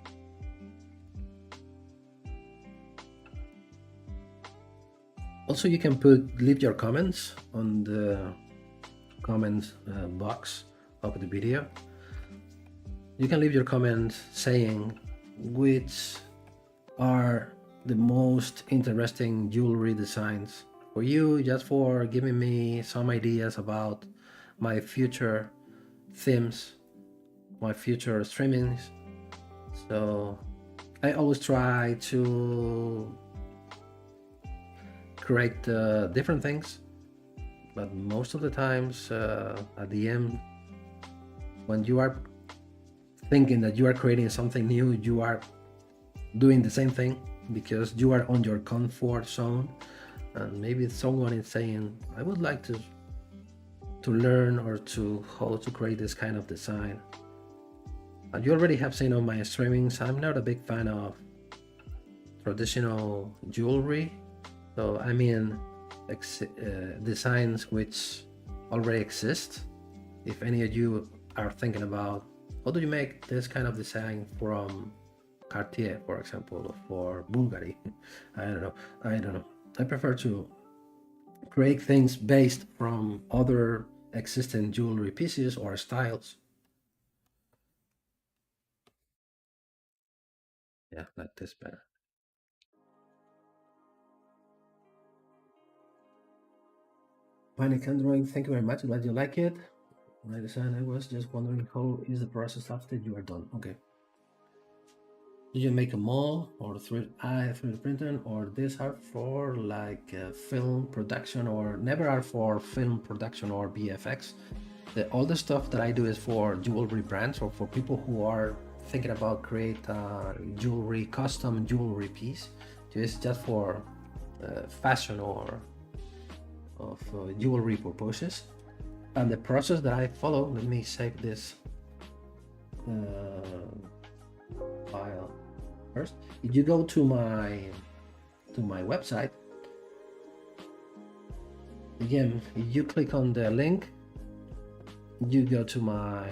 Also, you can leave your comments on the comments box of the video. You can leave your comments saying which are the most interesting jewelry designs for you, just for giving me some ideas about my future themes, my future streamings. So I always try to create different things, but most of the times at the end, when you are thinking that you are creating something new, you are doing the same thing because you are on your comfort zone. And maybe someone is saying, I would like to learn or to how to create this kind of design. And you already have seen on my streamings, I'm not a big fan of traditional jewelry. So I mean designs which already exist. If any of you are thinking about how do you make this kind of design from Cartier, for example, or for Bulgari, I don't know. I prefer to create things based from other existing jewelry pieces or styles. Yeah, like this better. Panic Android, thank you very much. Glad you like it. My design, I was just wondering how is the process after you are done. Okay. Did you make a mold or 3D printing, or these are for like film production, or never are for film production or VFX? All the stuff that I do is for jewelry brands or for people who are thinking about create jewelry, custom jewelry piece. It's just for fashion or of jewelry purposes. And the process that I follow, let me save this file first. If you go to my website, again, if you click on the link, you go to my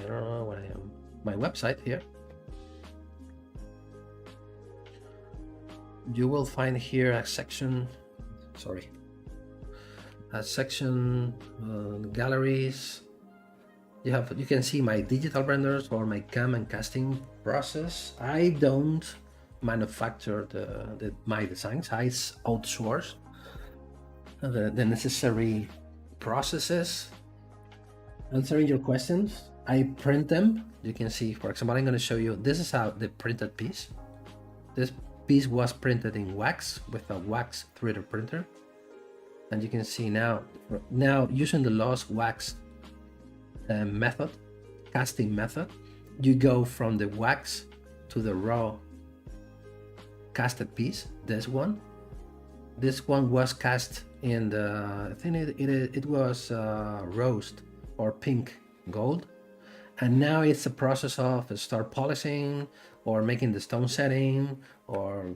my website here. You will find here a section, galleries. You can see my digital renders or my cam and casting process. I don't manufacture my designs. I outsource the necessary processes. Answering your questions, I print them. You can see, for example, I'm going to show you, this is how the printed piece. This piece was printed in wax with a wax 3D printer. And you can see now using the lost wax method, casting method, you go from the wax to the raw casted piece. This one was cast in the, I think it was rose or pink gold, and now it's a process of start polishing or making the stone setting, or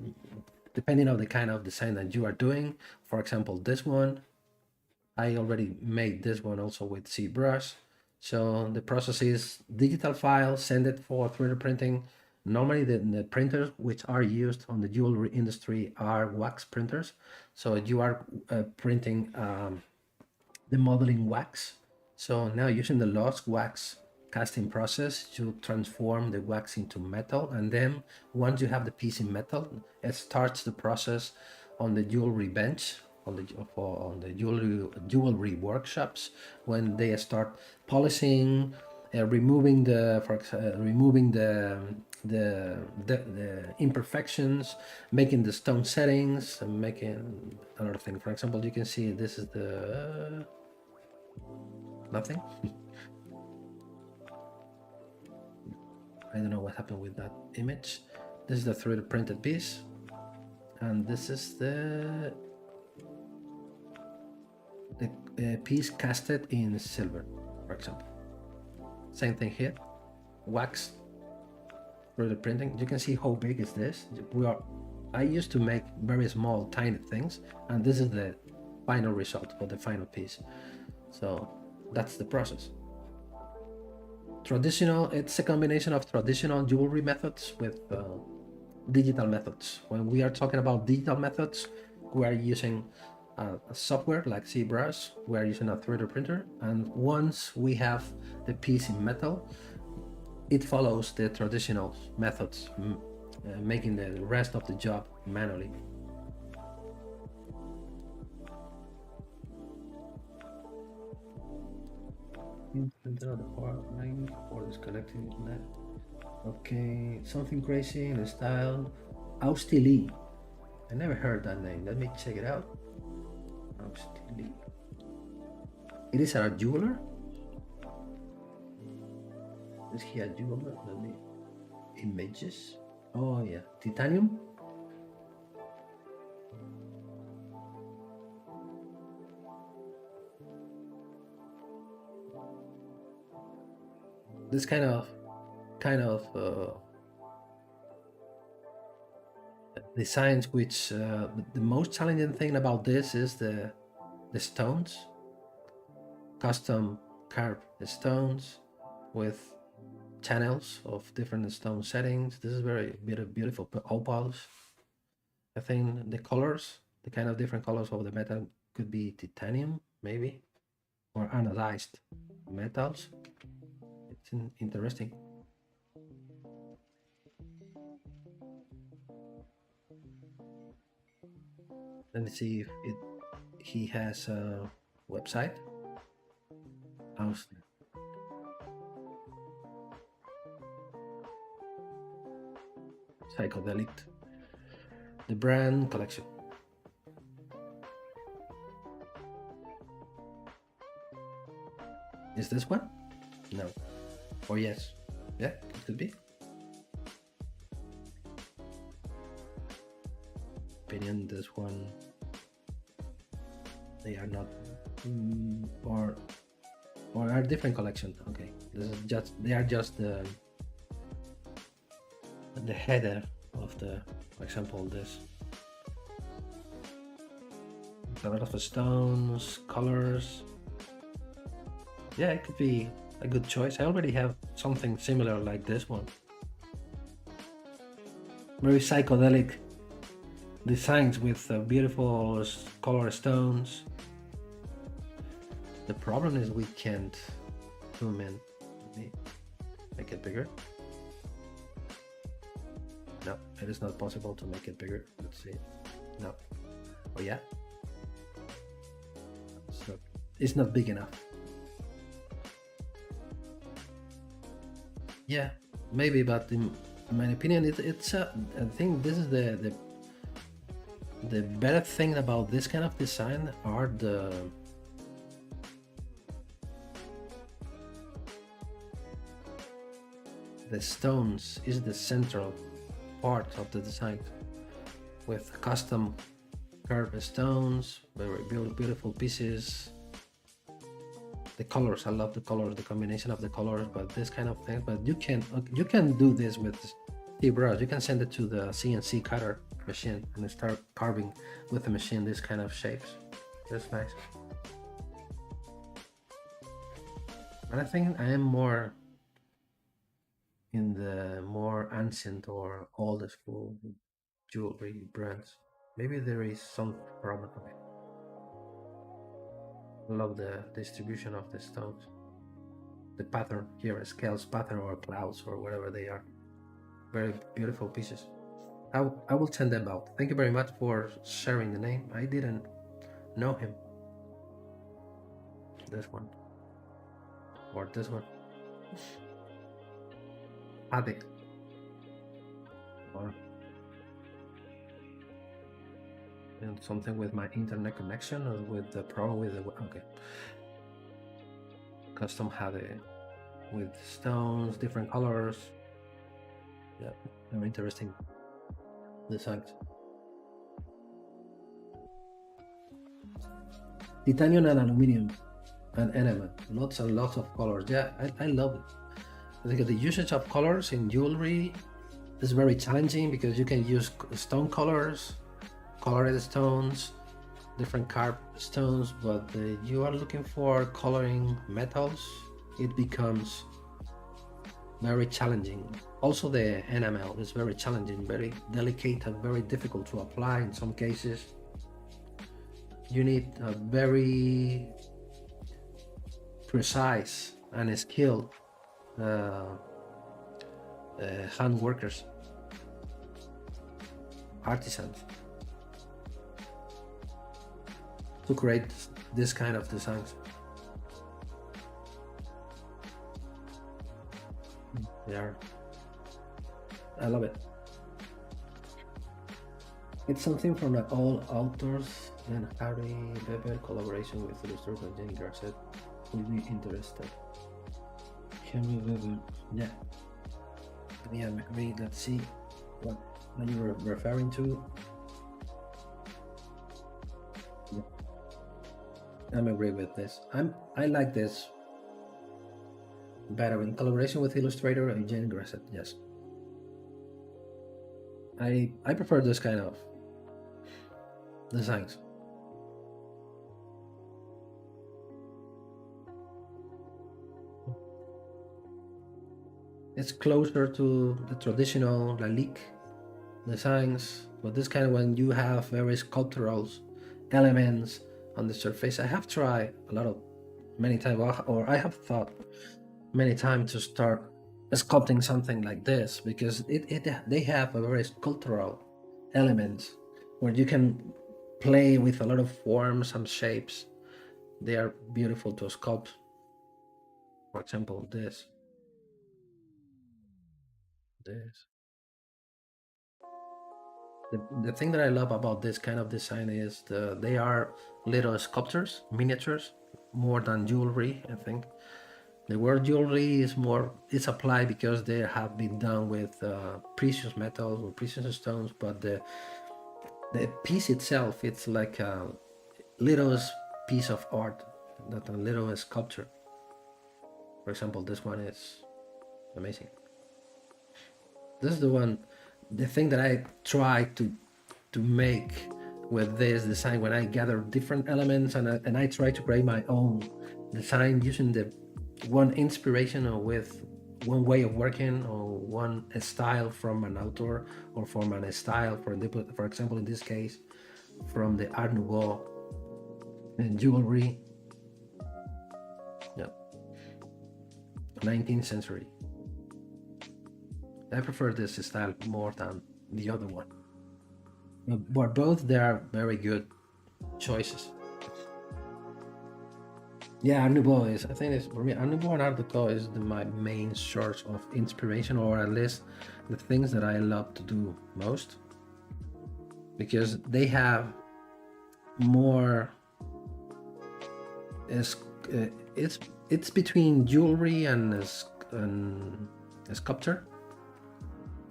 depending on the kind of design that you are doing. For example, this one, I already made this one also with ZBrush. So the process is digital file, send it for 3D printing. Normally the printers which are used on the jewelry industry are wax printers. So you are printing the modeling wax. So now using the lost wax casting process to transform the wax into metal, and then once you have the piece in metal, it starts the process on the jewelry bench, on the jewelry workshops, when they start polishing, removing the imperfections, making the stone settings, and making another thing. For example, you can see this is the nothing. I don't know what happened with that image. This is the 3D printed piece, and this is the piece casted in silver, for example. Same thing here, wax 3D printing. You can see how big is this. I used to make very small, tiny things, and this is the final result for the final piece. So that's the process. Traditional, it's a combination of traditional jewelry methods with digital methods. When we are talking about digital methods, we are using a software like ZBrush. We are using a 3D printer, and once we have the piece in metal, it follows the traditional methods, making the rest of the job manually. Or disconnecting that. Okay, something crazy in the style Austili. I never heard that name. Let me check it out. Austili. It is a jeweler. Is he a jeweler? Let me images. Oh yeah, titanium. This kind of designs, which the most challenging thing about this is the stones, custom carved stones with channels of different stone settings. This is very beautiful opals. I think the colors, the kind of different colors of the metal could be titanium, maybe, or anodized metals. It's interesting. Let me see if he has a website. Psychedelic, the brand collection. Is this one? No. Or yes? Yeah, it could be. Opinion, this one. They are not, or are different collection. Okay, this is just, they are just the header of the, for example, this. A lot of stones, colors. Yeah, it could be a good choice. I already have something similar like this one. Very psychedelic designs with beautiful color stones. The problem is we can't zoom in. Make it bigger. No, it is not possible to make it bigger. Let's see. No. Oh yeah. So it's not big enough. Yeah, maybe, but in my opinion, it's I think this is the better thing about this kind of design are the stones is the central part of the design, with custom curved stones, very beautiful pieces. The colors, I love the colors, the combination of the colors, but this kind of thing. But you can do this with ZBrush. You can send it to the CNC cutter machine and start carving with the machine this kind of shapes. That's nice. And I think I am more in the more ancient or old school jewelry brands. Maybe there is some problem. I love the distribution of the stones. The pattern here, scales pattern or clouds or whatever they are. Very beautiful pieces. I will send them out. Thank you very much for sharing the name. I didn't know him. This one. Or this one. Adi. Or and something with my internet connection or with the problem with the, okay. Custom Hade with stones, different colors. Yeah, very interesting designs. Titanium and aluminum and enamel, lots and lots of colors. Yeah, I love it. I think the usage of colors in jewelry is very challenging because you can use stone colors, colored stones, different carved stones, but you are looking for coloring metals, it becomes very challenging. Also the enamel is very challenging, very delicate and very difficult to apply in some cases. You need a very precise and skilled hand workers, artisans, to create this kind of designs. Yeah, I love it. It's something from the old authors and Harry Weber collaboration with illustrator Jane Garcet. Will be interested. Henry Weber, yeah. Let's see what you were referring to. Yeah. I'm agree with this. I like this better in collaboration with illustrator Jane Garcet. Yes. I prefer this kind of designs. It's closer to the traditional Lalique designs, but this kind of when you have very sculptural elements on the surface. I have tried many times, or I have thought many times to start sculpting something like this, because they have a very sculptural elements where you can play with a lot of forms and shapes. They are beautiful to sculpt. For example, this. The thing that I love about this kind of design is they are little sculptures, miniatures, more than jewelry, I think. The word jewelry is applied because they have been done with precious metals or precious stones, but the piece itself, it's like a little piece of art, not a little sculpture. For example, this one is amazing. This is the thing that I try to make with this design, when I gather different elements and I try to create my own design using the one inspiration or with one way of working or one style from an author or from a style, for example, in this case, from the Art Nouveau and jewelry, yeah, 19th century. I prefer this style more than the other one, but both they are very good choices. Yeah, Art Nouveau is, I think it's, for me, Art Nouveau and Art Deco is my main source of inspiration, or at least the things that I love to do most, because they have more, it's between jewelry and a sculpture.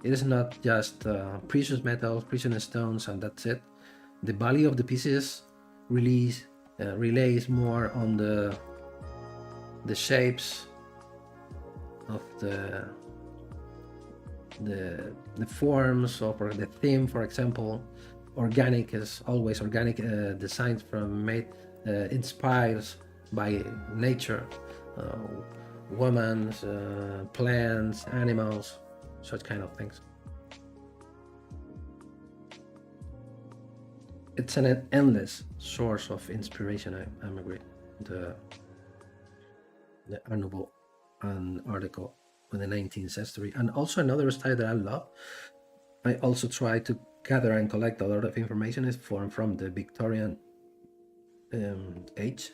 It is not just precious metals, precious stones, and that's it. The value of the pieces relays more on the shapes of the forms, or the theme. For example, organic is always organic. Designs from made inspires by nature, women, plants, animals, such kind of things. It's an endless source of inspiration. I'm agree. The Art Nouveau and Art Deco in the 19th century, and also another style that I love. I also try to gather and collect a lot of information is from the Victorian age.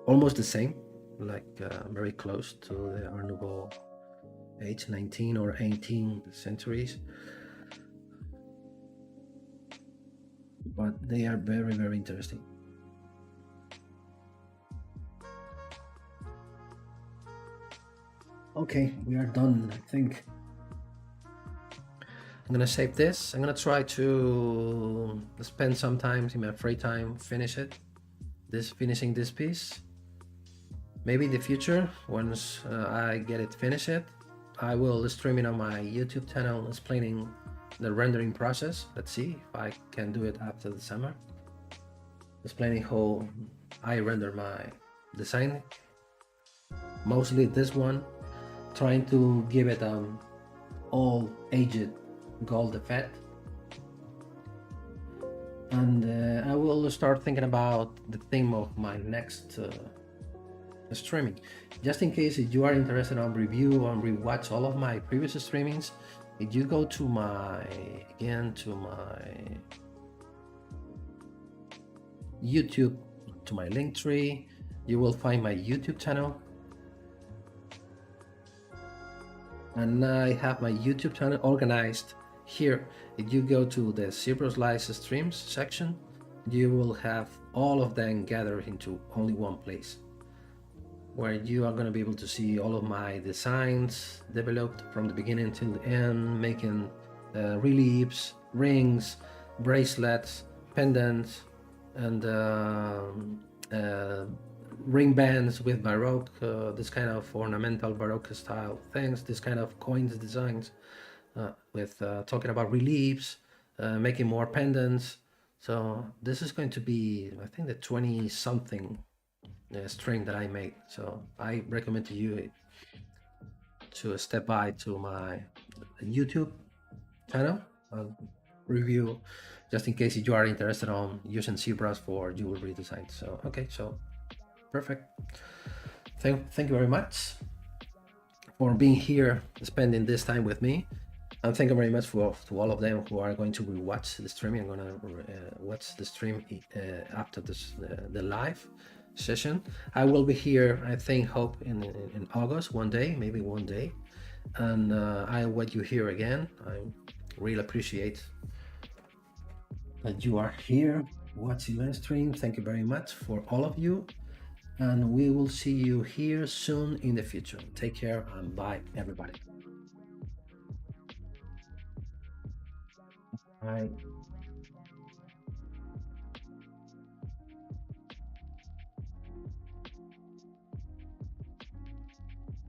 Almost the same, like very close to the Art Nouveau age, 19 or 18 centuries. But they are very, very interesting. Okay, we are done, I think. I'm gonna save this. I'm gonna try to spend some time in my free time, finishing this piece. Maybe in the future, once I get it finished, I will stream it on my YouTube channel explaining the rendering process. Let's see if I can do it after the summer, explaining how I render my design. Mostly this one, trying to give it all aged gold effect. And I will start thinking about the theme of my next streaming. Just in case if you are interested on review or rewatch all of my previous streamings, if you go to my YouTube, to my link tree, you will find my YouTube channel. And I have my YouTube channel organized here. If you go to the ZBrushLIVE streams section, you will have all of them gathered into only one place, where you are going to be able to see all of my designs developed from the beginning till the end, making reliefs, rings, bracelets, pendants, and ring bands with Baroque, this kind of ornamental Baroque style things, this kind of coins designs, with talking about reliefs, making more pendants. So this is going to be, I think, the 20 something stream that I made. So I recommend to you to step by to my YouTube channel. review, just in case you are interested on using ZBrush for jewelry design. So okay, so perfect. Thank you very much for being here, spending this time with me. And thank you very much to all of them who are going to watch the stream. I'm going to watch the stream after this, the live session. I will be here, I think, hope in August, maybe one day. And I want you here again. I really appreciate that you are here watching my stream. Thank you very much for all of you. And we will see you here soon in the future. Take care and bye, everybody. Bye.